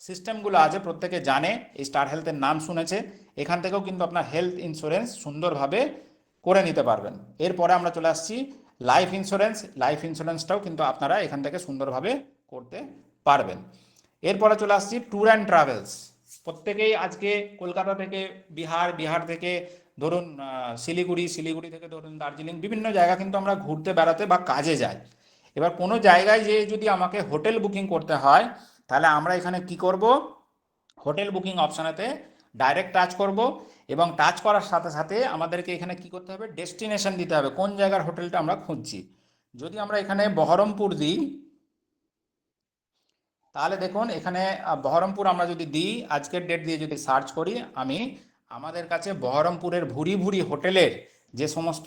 সিস্টেমগুলো আছে প্রত্যেকে জানে, এই স্টার হেলথের নাম শুনেছে। এখান থেকেও কিন্তু আপনার হেলথ ইন্স্যুরেন্স সুন্দরভাবে করে নিতে পারবেন। এরপরে আমরা চলে আসছি লাইফ ইন্স্যুরেন্স। লাইফ ইন্স্যুরেন্সটাও কিন্তু আপনারা এখান থেকে সুন্দরভাবে করতে পারবেন। এরপরে চলে আসছি ট্যুর অ্যান্ড ট্রাভেলস। প্রত্যেকেই আজকে কলকাতা থেকে বিহার, বিহার থেকে ধরুন শিলিগুড়ি, শিলিগুড়ি থেকে ধরুন দার্জিলিং, বিভিন্ন জায়গা কিন্তু আমরা ঘুরতে বেড়াতে বা কাজে যাই। এবার কোনো জায়গায় যে যদি আমাকে হোটেল বুকিং করতে হয়, তাহলে আমরা এখানে কি করব, হোটেল বুকিং অপশানেতে ডাইরেক্ট টাচ করব এবং টাচ করার সাথে সাথে আমাদেরকে এখানে কি করতে হবে, ডেস্টিনেশন দিতে হবে কোন জায়গার হোটেলটা আমরা খুঁজছি। যদি আমরা এখানে বহরমপুর দিই, তাহলে দেখুন এখানে বহরমপুর আমরা যদি দিই, আজকের ডেট দিয়ে যদি সার্চ করি, আমাদের কাছে বহরমপুরের ভুরি ভুরি হোটেলের যে সমস্ত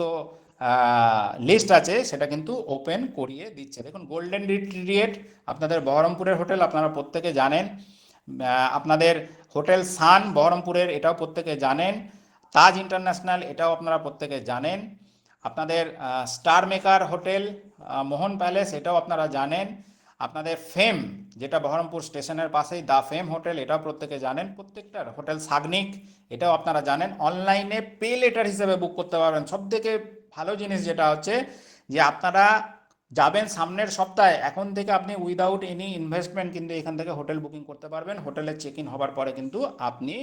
লিস্ট আছে সেটা কিন্তু ওপেন করিয়ে দিচ্ছে। দেখুন গোল্ডেন রিট্রিয়েট আপনাদের বহরমপুরের হোটেল, আপনারা প্রত্যেকে জানেন। আপনাদের হোটেল সান বহরমপুরের, এটাও প্রত্যেকে জানেন। তাজ ইন্টারন্যাশনাল, এটাও আপনারা প্রত্যেকে জানেন। আপনাদের স্টার মেকার হোটেল, মোহন প্যালেস, এটাও আপনারা জানেন। আপনাদের ফেম, যেটা বহরমপুর স্টেশনের পাশেই দা ফেম হোটেল, এটাও প্রত্যেকে জানেন। প্রত্যেকটার হোটেল সাগনিক, এটাও আপনারা জানেন। অনলাইনে পে লেটার হিসেবে বুক করতে পারবেন। সবথেকে ভালো জিনিস যেটা হচ্ছে যে আপনারা যাবেন সামনের সপ্তাহে, এখন থেকে আপনি উইদাউট এনি ইনভেস্টমেন্ট কিন্তু এখান থেকে হোটেল বুকিং করতে পারবেন। হোটেলের চেক ইন হবার পরে কিন্তু আপনি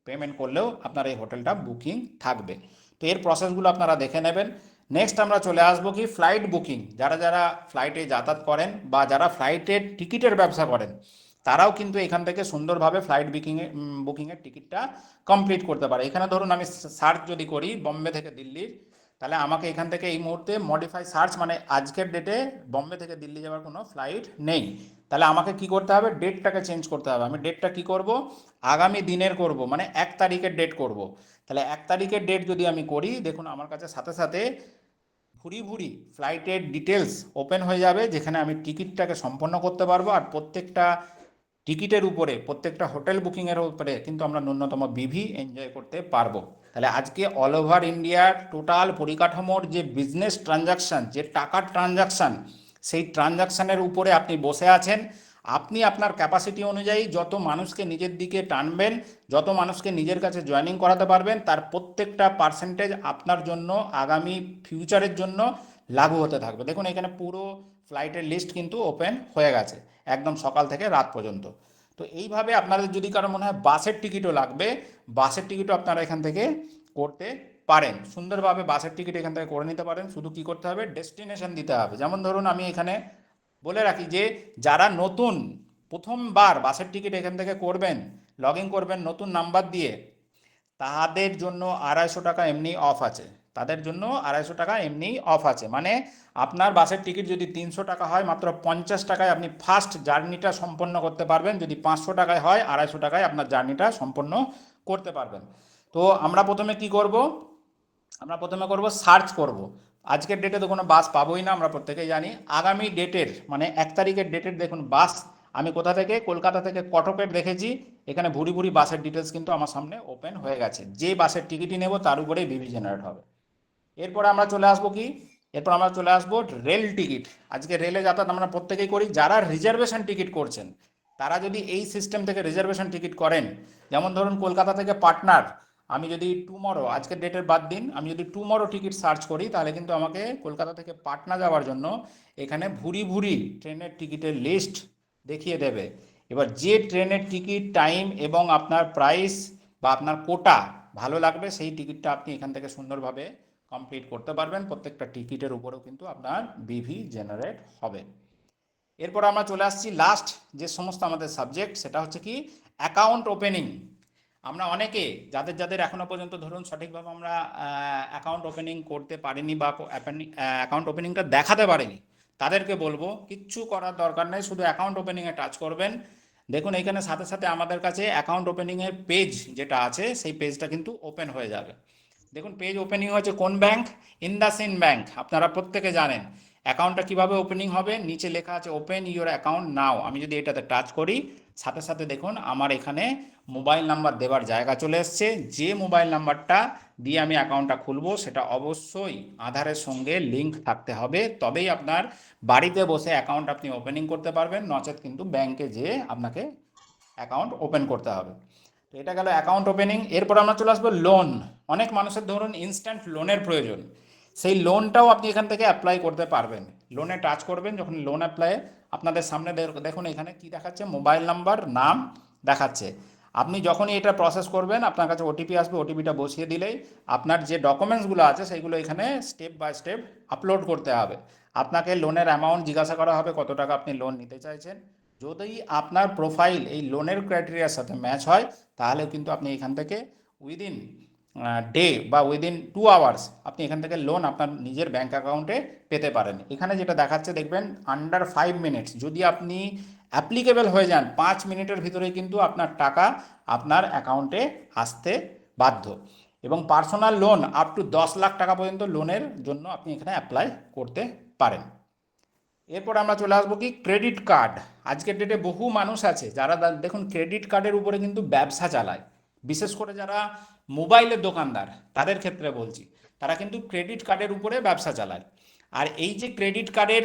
পেমেন্ট করলেও আপনার এই হোটেলটা বুকিং থাকবে। তো এর প্রসেসগুলো আপনারা দেখে নেবেন। নেক্সট আমরা চলে আসবো কি ফ্লাইট বুকিং। যারা যারা ফ্লাইটে যাতায়াত করেন বা যারা ফ্লাইটের টিকিটের ব্যবসা করেন, তারাও কিন্তু এখান থেকে সুন্দরভাবে ফ্লাইট বুকিংয়ের টিকিটটা কমপ্লিট করতে পারে। এখানে ধরুন আমি সার্চ যদি করি বম্বে থেকে দিল্লির, তাহলে আমাকে এখান থেকে এই মুহূর্তে মডিফাই সার্চ, মানে আজকের ডেটে বম্বে থেকে দিল্লি যাওয়ার কোনো ফ্লাইট নেই। তাহলে আমাকে কি করতে হবে, ডেটটাকে চেঞ্জ করতে হবে। আমি ডেটটা কি করব, আগামী দিনের করব, মানে 1 তারিখের ডেট করব। তাহলে 1 তারিখের ডেট যদি আমি করি, দেখুন আমার কাছে সাথে সাথে ভুরি ভুরি ফ্লাইটের ডিটেলস ওপেন হয়ে যাবে, যেখানে আমি টিকিটটাকে সম্পন্ন করতে পারবো। আর প্রত্যেকটা টিকিটের উপরে, প্রত্যেকটা হোটেল বুকিংয়ের উপরে কিন্তু আমরা ন্যূনতম বিভি এনজয় করতে পারবো। তাহলে আজকে অল ওভার ইন্ডিয়ার টোটাল পরিকাঠামোর যে বিজনেস ট্রানজাকশান, যে টাকার ট্রানজাকশান, সেই ট্রানজাকশানের উপরে আপনি বসে আছেন। আপনি আপনার ক্যাপাসিটি অনুযায়ী যত মানুষকে নিজের দিকে টানবেন, যত মানুষকে নিজের কাছে জয়েনিং করাতে পারবেন, তার প্রত্যেকটা পার্সেন্টেজ আপনার জন্য আগামী ফিউচারের জন্য লাগু হতে থাকবে। দেখুন এখানে পুরো ফ্লাইটের লিস্ট কিন্তু ওপেন হয়ে গেছে একদম সকাল থেকে রাত পর্যন্ত। তো এইভাবে আপনাদের যদি কারো মনে হয় বাসের টিকিটও লাগবে, বাসের টিকিটও আপনারা এখান থেকে করতে পারেন। সুন্দরভাবে বাসের টিকিট এখান থেকে করে নিতে পারেন। শুধু কি করতে হবে, ডেস্টিনেশন দিতে হবে। যেমন ধরুন আমি এখানে বলে রাখি যে যারা নতুন প্রথমবার বাসের টিকিট এখান থেকে করবেন, লগ ইন করবেন নতুন নাম্বার দিয়ে, তাদের জন্য 250 টাকা এমনি অফ আছে। তাদের জন্য 250 টাকা এমনি অফ আছে, মানে আপনার বাসের টিকিট যদি 300 টাকা হয়, মাত্র 50 টাকায় আপনি ফার্স্ট জার্নিটা সম্পন্ন করতে পারবেন। যদি 500 টাকায় হয়, 250 টাকায় আপনার জার্নিটা সম্পন্ন করতে পারবেন। তো আমরা প্রথমে কি করব, আমরা প্রথমে করব সার্চ করব। আজকের ডেটে তো কোনো বাস পাবোই না, আমরা প্রত্যেকেই জানি। আগামী ডেটের মানে 1 তারিখের ডেটের দেখুন বাস আমি কোথা থেকে, কলকাতা থেকে কটকের দেখেছি। এখানে ভুরি ভুরি বাসের ডিটেলস কিন্তু আমার সামনে ওপেন হয়ে গেছে। যে বাসের টিকিটই নেব তার উপরেই ভিভি জেনারেট হবে। এরপর আমরা চলে আসবো কি, এরপর আমরা চলে আসবো রেল টিকিট। আজকে রেলে যাতায়াত আমরা প্রত্যেকেই করি। যারা রিজার্ভেশন টিকিট করছেন, তারা যদি এই সিস্টেম থেকে রিজার্ভেশন টিকিট করেন, যেমন ধরুন কলকাতা থেকে পাটনার, আমি যদি টুমরো, আজকের ডেটের বাদ দিন, আমি যদি টুমরো টিকিট সার্চ করি, তাহলে কিন্তু আমাকে কলকাতা থেকে পাটনা যাওয়ার জন্য এখানে ভুরি ভুরি ট্রেনের টিকিটের লিস্ট দেখিয়ে দেবে। এবার যে ট্রেনের টিকিট টাইম এবং আপনার প্রাইস বা আপনার কোটা ভালো লাগবে, সেই টিকিটটা আপনি এখান থেকে সুন্দরভাবে কমপ্লিট করতে পারবেন। প্রত্যেকটা টিকিটের উপরেও কিন্তু আপনার বিভি জেনারেট হবে। এরপর আমরা চলে আসছি লাস্ট যে সমস্ত আমাদের সাবজেক্ট, সেটা হচ্ছে কি অ্যাকাউন্ট ওপেনিং। আমরা অনেকে যাদের যাদের এখনো পর্যন্ত ধরুন সঠিকভাবে আমরা অ্যাকাউন্ট ওপেনিং করতে পারিনি বা অ্যাকাউন্ট ওপেনিংটা দেখাতে পারিনি, তাদেরকে বলবো কিচ্ছু করার দরকার নেই, শুধু অ্যাকাউন্ট ওপেনিংয়ে টাচ করবেন। দেখুন এখানে সাথে সাথে আমাদের কাছে অ্যাকাউন্ট ওপেনিংয়ের পেজ যেটা আছে, সেই পেজটা কিন্তু ওপেন হয়ে যাবে। দেখুন পেজ ওপেনিং হয়েছে কোন ব্যাংক, ইন্দাসইন্ড ব্যাংক, আপনারা প্রত্যেকে জানেন। অ্যাকাউন্টটা কিভাবে ওপেনিং হবে, নিচে লেখা আছে ওপেন ইউর অ্যাকাউন্ট নাও। আমি যদি এটাতে টাচ করি, সাথে সাথে দেখুন আমার এখানে মোবাইল নাম্বার দেওয়ার জায়গা চলে এসছে। যে মোবাইল নাম্বারটা দিয়ে আমি অ্যাকাউন্টটা খুলবো, সেটা অবশ্যই আধারের সঙ্গে লিঙ্ক থাকতে হবে, তবেই আপনার বাড়িতে বসে অ্যাকাউন্ট আপনি ওপেনিং করতে পারবেন, নচেত কিন্তু ব্যাংকে যেয়ে আপনাকে অ্যাকাউন্ট ওপেন করতে হবে। তো এটা গেল অ্যাকাউন্ট ওপেনিং। এরপর আমরা চলে আসবো লোন। অনেক মানুষের ধরুন ইনস্ট্যান্ট লোনের প্রয়োজন, সেই লোনটাও আপনি এখান থেকে অ্যাপ্লাই করতে পারবেন। লোনে টাচ করবেন, যখন লোন অ্যাপ্লাই আপনাদের সামনে দেখুন এখানে কি দেখাচ্ছে, মোবাইল নাম্বার, নাম দেখাচ্ছে। আপনি যখনই এটা প্রসেস করবেন আপনার কাছে ওটিপি আসবে, ওটিপিটা বসিয়ে দিলেই আপনার যে ডকুমেন্টসগুলো আছে সেইগুলো এখানে স্টেপ বাই স্টেপ আপলোড করতে হবে। আপনাকে লোনের অ্যামাউন্ট জিজ্ঞাসা করা হবে, কত টাকা আপনি লোন নিতে চাইছেন। যদি আপনার প্রোফাইল এই লোনের ক্রাইটেরিয়ার সাথে ম্যাচ হয় তাহলে কিন্তু আপনি এখান থেকে উইদিন ডে বা উইদিন 2 আওয়ার্স আপনি এখান থেকে লোন আপনার নিজের ব্যাঙ্ক অ্যাকাউন্টে পেতে পারেন। এখানে যেটা দেখাচ্ছে দেখবেন আন্ডার 5 মিনিটস, যদি আপনি অ্যাপ্লিকেবল হয়ে যান 5 মিনিটের ভিতরে কিন্তু আপনার টাকা আপনার অ্যাকাউন্টে আসতে বাধ্য। এবং personal loan up to 10 lakh টাকা পর্যন্ত লোনের জন্য আপনি এখানে অ্যাপ্লাই করতে পারেন। এরপর আমরা চলে আসবো কি ক্রেডিট কার্ড। আজকের ডেটে বহু মানুষ আছে যারা দেখুন ক্রেডিট কার্ডের উপরে কিন্তু ব্যবসা চালায়, বিশেষ করে যারা মোবাইলের দোকানদার তাদের ক্ষেত্রে বলছি, তারা কিন্তু ক্রেডিট কার্ডের উপরে ব্যবসা চালায়। আর এই যে ক্রেডিট কার্ডের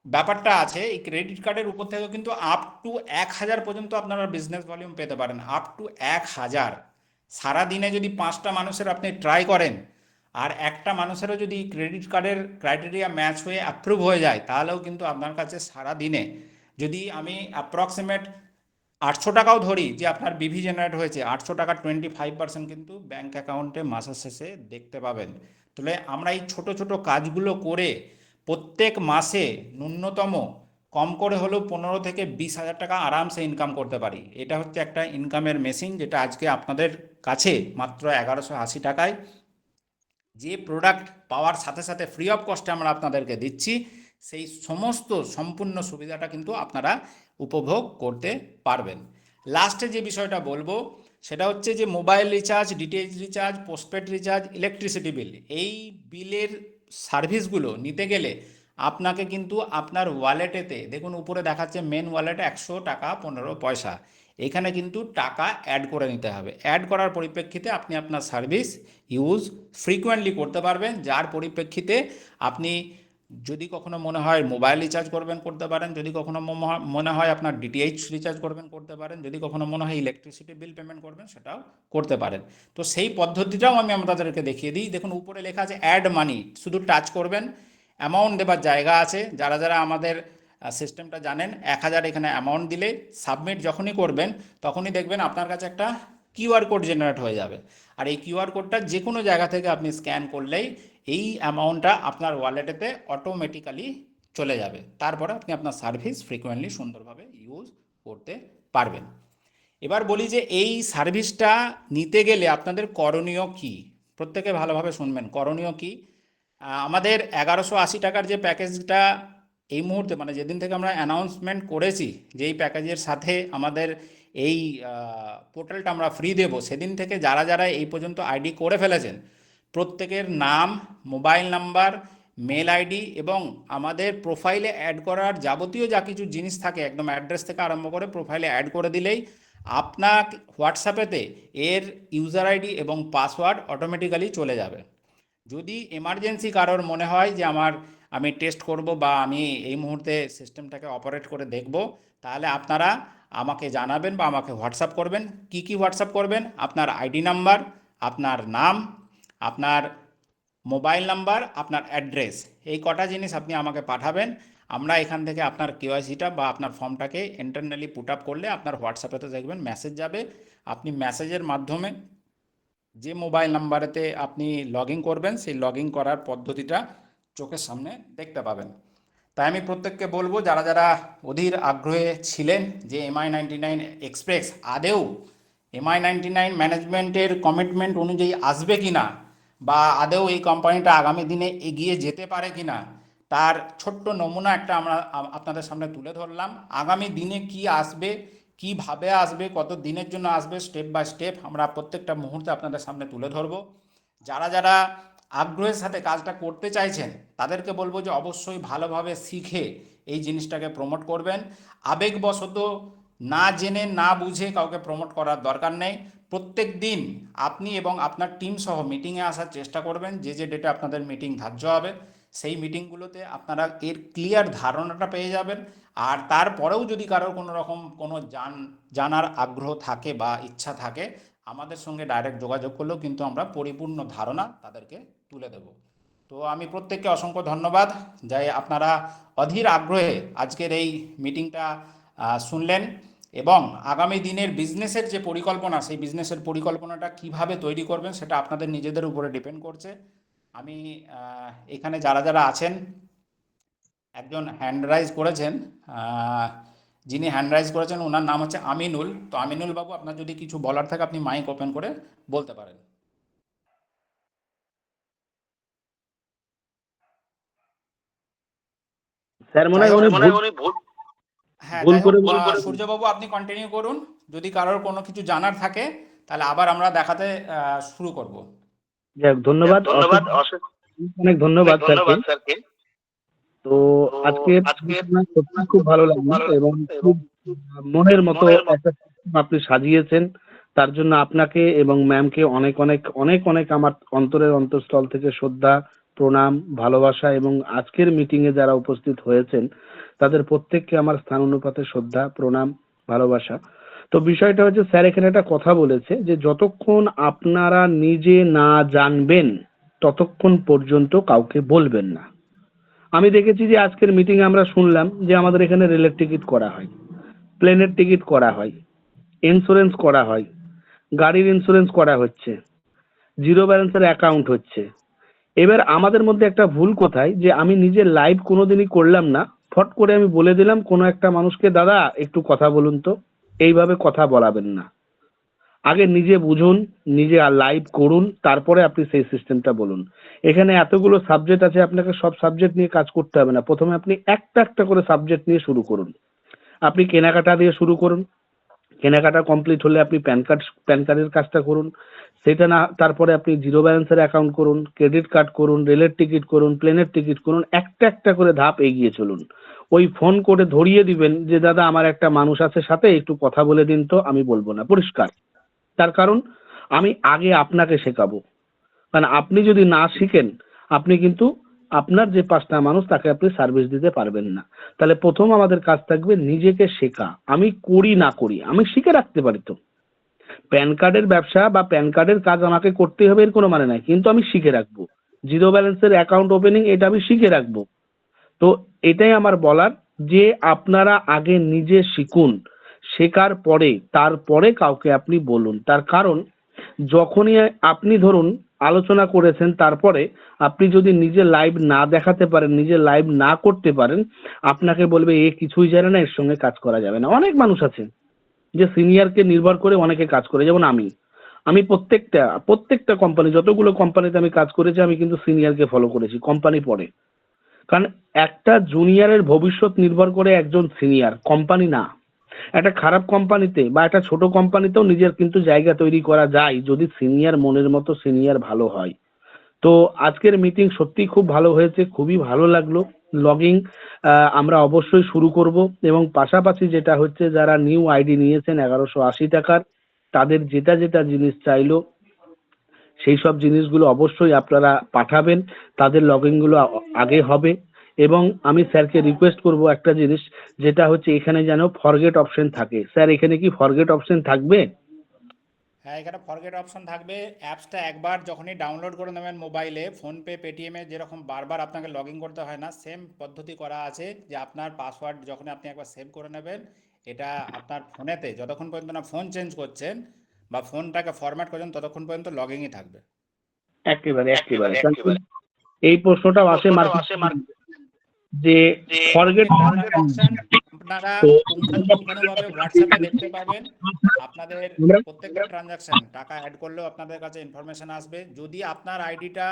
ব্যাপারটা আছে, এই ক্রেডিট কার্ডের উপর থেকে কিন্তু আপ টু 1,000 পর্যন্ত আপনারা বিজনেস ভলিউম পেতে পারেন, আপ টু 1,000। সারাদিনে যদি 5টা মানুষের আপনি ট্রাই করেন আর একটা মানুষেরও যদি ক্রেডিট কার্ডের ক্রাইটেরিয়া ম্যাচ হয়ে অ্যাপ্রুভ হয়ে যায়, তাহলেও কিন্তু আপনার কাছে সারা দিনে, যদি আমি অ্যাপ্রক্সিমেট 800 টাকাও ধরি যে আপনার বিভি জেনারেট হয়েছে, 800 টাকা 25% কিন্তু ব্যাঙ্ক অ্যাকাউন্টে মাসের শেষে দেখতে পাবেন। তাহলে আমরা এই ছোট ছোট কাজগুলো করে প্রত্যেক মাসে ন্যূনতম কম করে হলেও 15 থেকে 20,000 টাকা আরামসে ইনকাম করতে পারি। এটা হচ্ছে একটা ইনকামের মেশিন, যেটা আজকে আপনাদের কাছে মাত্র 1180 টাকায় যে প্রোডাক্ট পাওয়ার সাথে সাথে ফ্রি অফ কস্টে আমরা আপনাদেরকে দিচ্ছি, সেই সমস্ত সম্পূর্ণ সুবিধাটা কিন্তু আপনারা উপভোগ করতে পারবেন। লাস্টে যে বিষয়টা বলবো সেটা হচ্ছে যে mobile recharge, DTH recharge, postpaid recharge, electricity bill, এই বিলের সার্ভিসগুলো নিতে গেলে আপনাকে কিন্তু আপনার ওয়ালেটেতে দেখুন উপরে দেখাচ্ছে মেন ওয়ালেটে 100 টাকা 15 পয়সা, এখানে কিন্তু টাকা অ্যাড করে নিতে হবে। অ্যাড করার পরিপ্রেক্ষিতে আপনি আপনার সার্ভিস ইউজ ফ্রিকোয়েন্টলি করতে পারবেন, যার পরিপ্রেক্ষিতে আপনি যদি কখনো মনে হয় মোবাইল রিচার্জ করবেন করতে পারেন, যদি কখনো মনে হয় আপনার ডিটিএইচ রিচার্জ করবেন করতে পারেন, যদি কখনো মনে হয় ইলেকট্রিসিটি বিল পেমেন্ট করবেন সেটাও করতে পারেন। তো সেই পদ্ধতিটাও আমি আপনাদেরকে দেখিয়ে দিই। দেখুন উপরে লেখা আছে অ্যাড মানি, শুধু টাচ করবেন, অ্যামাউন্ট দেবার জায়গা আছে। যারা যারা আমাদের সিস্টেমটা জানেন, 1,000 এখানে অ্যামাউন্ট দিলে সাবমিট যখনই করবেন তখনই দেখবেন আপনার কাছে একটা কিউআর কোড জেনারেট হয়ে যাবে। আর এই কিউআর কোডটা যে কোনো জায়গা থেকে আপনি স্ক্যান করলেই এই অ্যামাউন্টটা আপনার ওয়ালেটেতে অটোমেটিক্যালি চলে যাবে। তারপরে আপনি আপনার সার্ভিস ফ্রিকোয়েন্টলি সুন্দরভাবে ইউজ করতে পারবেন। এবার বলি যে এই সার্ভিসটা নিতে গেলে আপনাদের করণীয় কি, প্রত্যেকে ভালোভাবে শুনবেন। করণীয় কি, আমাদের 1180 টাকার যে প্যাকেজটা এই মুহূর্তে মানে যেদিন থেকে আমরা অ্যানাউন্সমেন্ট করেছি যে এই প্যাকেজের সাথে আমাদের এই পোর্টালটা আমরা ফ্রি দেব, সেদিন থেকে যারা যারা এই পর্যন্ত আইডি করে ফেলেছেন প্রত্যেকের নাম, মোবাইল নাম্বার, মেল আইডি এবং আমাদের প্রোফাইলে অ্যাড করার যাবতীয় যা কিছু জিনিস থাকে একদম অ্যাড্রেস থেকে আরম্ভ করে প্রোফাইলে অ্যাড করে দিলেই আপনার হোয়াটসঅ্যাপেতে এর ইউজার আইডি এবং পাসওয়ার্ড অটোমেটিক্যালি চলে যাবে। যদি এমার্জেন্সি কারোর মনে হয় যে আমি টেস্ট করব বা আমি এই মুহূর্তে সিস্টেমটাকে অপারেট করে দেখব, তাহলে আপনারা আমাকে জানাবেন বা আমাকে হোয়াটসঅ্যাপ করবেন। কি কি হোয়াটসঅ্যাপ করবেন? আপনার আইডি নাম্বার, আপনার নাম, আপনার মোবাইল নাম্বার, আপনার অ্যাড্রেস, এই কটা জিনিস আপনি আমাকে পাঠাবেন। আমরা এখান থেকে আপনার কেওয়াইসিটা বা আপনার ফর্মটাকে ইন্টারনালি পুট আপ করলে আপনার হোয়াটসঅ্যাপেতে দেখবেন মেসেজ যাবে। আপনি মেসেজের মাধ্যমে যে মোবাইল নাম্বারেতে আপনি লগ ইন করবেন সেই লগ ইন করার পদ্ধতিটা চোখের সামনে দেখতে পাবেন। তাই আমি প্রত্যেককে বলবো যারা যারা অধীর আগ্রহে ছিলেন যে MI99 এক্সপ্রেস আদেও MI99 ম্যানেজমেন্টের কমিটমেন্ট অনুযায়ী আসবে কিনা বা আদেও এই কোম্পানিটা আগামী দিনে এগিয়ে যেতে পারে কিনা, তার ছোট্ট নমুনা একটা আমরা আপনাদের সামনে তুলে ধরলাম। আগামী দিনে কি আসবে, কিভাবে আসবে, কত দিনের জন্য আসবে, স্টেপ বাই স্টেপ আমরা প্রত্যেকটা মুহূর্তে আপনাদের সামনে তুলে ধরবো। যারা যারা আগ্রহের সাথে কাজটা করতে চাইছেন তাদেরকে বলবো যে অবশ্যই ভালোভাবে শিখে এই জিনিসটাকে প্রমোট করবেন। আবেগবশত না জেনে না বুঝে কাউকে প্রমোট করার দরকার নেই। প্রত্যেক দিন আপনি এবং আপনার টিম সহ মিটিংয়ে আসার চেষ্টা করবেন। যে যে ডেটে আপনাদের মিটিং ধার্য হবে সেই মিটিংগুলোতে আপনারা এর ক্লিয়ার ধারণাটা পেয়ে যাবেন। আর তারপরেও যদি কারোর কোনো রকম কোনো জানার আগ্রহ থাকে বা ইচ্ছা থাকে, আমাদের সঙ্গে ডাইরেক্ট যোগাযোগ করলেও কিন্তু আমরা পরিপূর্ণ ধারণা তাদেরকে তুলে দেব। তো আমি প্রত্যেককে অসংখ্য ধন্যবাদ যে আপনারা অধীর আগ্রহে আজকের এই মিটিংটা শুনলেন, এবং আগামী দিনের বিজনেসের যে পরিকল্পনা, সেই বিজনেসের পরিকল্পনাটা কিভাবে তৈরি করবেন সেটা আপনাদের নিজেদের উপরে ডিপেন্ড করছে। আমি এখানে যারা যারা আছেন, একজন হ্যান্ড রাইজ করেছেন, যিনি হ্যান্ড রাইজ করেছেন ওনার নাম হচ্ছে আমিনুল। তো আমিনুল বাবু, আপনার যদি কিছু বলার থাকে আপনি মাইক ওপেন করে বলতে পারেন। স্যার মনে হয় উনি হ্যাঁ, ভুল যাই করে হোক, সূর্যবাবু আপনি কন্টিনিউ করুন। যদি কারোর কোনো কিছু জানার থাকে তাহলে আবার আমরা দেখাতে শুরু করব। যাক, ধন্যবাদ, অনেক ধন্যবাদ স্যারকে। তো আজকে সত্যি খুব ভালো লাগলো এবং খুব মনের মতো একটা system আপনি সাজিয়েছেন। তার জন্য আপনাকে এবং ম্যামকে অনেক অনেক অনেক অনেক আমার অন্তরের অন্তঃস্থল থেকে শ্রদ্ধা, প্রণাম, ভালোবাসা, এবং আজকের মিটিং এ যারা উপস্থিত হয়েছেন তাদের প্রত্যেককে আমার স্থান অনুপাতে শ্রদ্ধা, প্রণাম, ভালোবাসা। তো বিষয়টা হচ্ছে, স্যার এখানে একটা কথা বলেছে যে যতক্ষণ আপনারা নিজে না জানবেন ততক্ষণ পর্যন্ত কাউকে বলবেন না। আমি দেখেছি যে আজকের মিটিং আমরা শুনলাম যে আমাদের এখানে রেলের টিকিট করা হয়, প্লেনের টিকিট করা হয়, ইন্স্যুরেন্স করা হয়, গাড়ির ইন্স্যুরেন্স করা হচ্ছে, জিরো ব্যালেন্সের অ্যাকাউন্ট হচ্ছে। এবার আমাদের মধ্যে একটা ভুল কোথায়, যে আমি নিজে লাইভ কোনোদিনই করলাম না, ফট করে আমি বলে দিলাম কোনো একটা মানুষকে, দাদা একটু কথা বলুন তো। এইভাবে কথা বলাবেন না। আগে নিজে বুঝুন, নিজে লাইভ করুন, তারপরে আপনি সেই সিস্টেমটা বলুন। এখানে এতগুলো সাবজেক্ট আছে, আপনাকে সব সাবজেক্ট নিয়ে কাজ করতে হবে না। প্রথমে আপনি একটা একটা করে সাবজেক্ট নিয়ে শুরু করুন। আপনি কেনাকাটা দিয়ে শুরু করুন, কেনাকাটা কমপ্লিট হলে আপনি প্যান কার্ডের কাজটা করুন। সেটা না, তারপরে আপনি জিরো ব্যালেন্সের অ্যাকাউন্ট করুন, ক্রেডিট কার্ড করুন, রেলের টিকিট করুন, প্লেনের টিকিট করুন। একটা একটা করে ধাপ এগিয়ে চলুন। ওই ফোন করে ধরিয়ে দিবেন যে দাদা আমার একটা মানুষ আছে সাথে, একটু কথা বলে দিন তো, আমি বলবো না, পরিষ্কার। তার কারণ আমি আগে আপনাকে শেখাবো। কারণ আপনি যদি না শিখেন, আপনি কিন্তু আপনার যে 5টা মানুষ তাকে আপনি সার্ভিস দিতে পারবেন না। তাহলে প্রথম আমাদের কাজ থাকবে নিজেকে শেখা। আমি করি না করি, আমি শিখে রাখতে পারি তো। প্যান কার্ডের ব্যবসা বা প্যান কার্ডের কাজ আমাকে করতে হবে এর কোনো মানে নাই, কিন্তু আমি শিখে রাখবো। জিরো ব্যালেন্সের অ্যাকাউন্ট ওপেনিং, এটা আমি শিখে রাখবো। তো এটাই আমার বলার, যে আপনারা আগে নিজে শিখুন, শেখার পরে তারপরে কাউকে আপনি বলুন। তার কারণ যখনই আপনি ধরুন আলোচনা করেছেন, তারপরে আপনি যদি নিজে লাইভ না দেখাতে পারেন, নিজে লাইভ না করতে পারেন, আপনাকে বলবে এ কিছুই জানে না, এর সঙ্গে কাজ করা যাবে না। অনেক মানুষ আছে যে সিনিয়রকে নির্ভর করে অনেকে কাজ করে, যেমন আমি প্রত্যেকটা কোম্পানি, যতগুলো কোম্পানিতে আমি কাজ করেছি, আমি কিন্তু সিনিয়রকে ফলো করেছি কোম্পানি পরে। কারণ একটা জুনিয়রের ভবিষ্যৎ নির্ভর করে একজন সিনিয়র, কোম্পানি না। একটা খারাপ কোম্পানিতে বা একটা ছোট কোম্পানিতেও নিজের কিন্তু জায়গা তৈরি করা যায়, যদি সিনিয়র মনের মতো সিনিয়র ভালো হয়। তো আজকের মিটিং সত্যি খুব ভালো হয়েছে, খুবই ভালো লাগলো। লগিং আমরা অবশ্যই শুরু করব, এবং পাশাপাশি যেটা হচ্ছে, যারা নিউ আইডি নিয়েছেন 1180 টাকার, তাদের যেটা যেটা জিনিস চাইলো সেই সব জিনিসগুলো অবশ্যই আপনারা পাঠাবেন। তাদের লগইন গুলো আগে হবে। এবং আমি স্যারকে রিকোয়েস্ট করব একটা জিনিস, যেটা হচ্ছে এখানে যেন ফরগেট অপশন থাকে। স্যার এখানে কি ফরগেট অপশন থাকবে? হ্যাঁ, এখানে ফরগেট অপশন থাকবে। অ্যাপসটা একবার যখনই ডাউনলোড করে নেবেন মোবাইলে, ফোনপে, পেটিএমে যেরকম বারবার আপনাকে লগ ইন করতে হয় না, সেম পদ্ধতি করা আছে যে আপনার পাসওয়ার্ড যখন আপনি একবার সেভ করে নেবেন, এটা আপনার ফোনেতে যতক্ষণ পর্যন্ত না ফোন চেঞ্জ করছেন বা ফোনটাকে ফরম্যাট করছেন ততক্ষণ পর্যন্ত লগ ইনই থাকবে। একেবারে একেবারে এই প্রশ্নটাও আসে মার্কেট, যে ফরগেট অপশন আপনারা পুঙ্খানুপুঙ্খানুভাবে হোয়াটসঅ্যাপে দেখতে পাবেন। আপনাদের প্রত্যেকটা ট্রানজাকশন টাকা অ্যাড করলেও আপনাদের কাছে ইনফরমেশন আসবে। যদি আপনার আইডিটা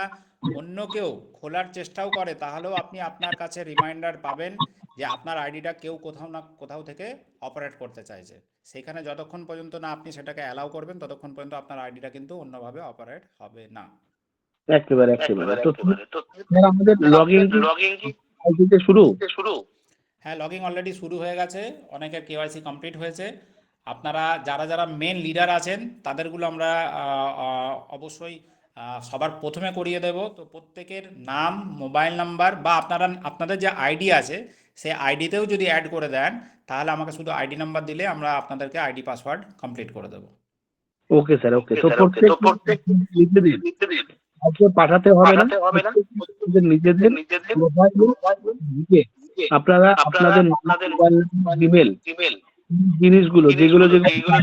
অন্য কেউ খোলার চেষ্টাও করে, তাহলেও আপনি আপনার কাছে রিমাইন্ডার পাবেন যে আপনার আইডিটা কেউ কোথাও না কোথাও থেকে অপারেট করতে চাইছে। সেখানে যতক্ষণ পর্যন্ত না আপনি সেটাকে অ্যালাউ করবেন, ততক্ষণ পর্যন্ত আপনার আইডিটা কিন্তু অন্যভাবে অপারেট হবে না। একেবারে তো স্যার আমাদের লগইন কি আইডিতে শুরু? হ্যাঁ, লগিং অলরেডি শুরু হয়ে গেছে, অনেকের কেওয়াইসি কমপ্লিট হয়েছে। আপনারা যারা যারা মেন লিডার আছেন তাদেরগুলো আমরা অবশ্যই সবার প্রথমে করিয়ে দেব। তো প্রত্যেকের নাম, মোবাইল নাম্বার বা আপনাদের যে আইডি আছে সেই আইডিতেও যদি অ্যাড করে দেন, তাহলে আমাকে শুধু আইডি নাম্বার দিলে আমরা আপনাদেরকে আইডি পাসওয়ার্ড কমপ্লিট করে দেবো। ওকে স্যার, ওকে। তো প্রত্যেক লিখে দিন, কাউকে পাঠাতে হবে না, প্রত্যেকের নিজেদের প্রোফাইল লিখে আপনারা আপনাদের মোবাইল নাম্বার, ইমেল, জিনিসগুলো যেগুলো আপনারা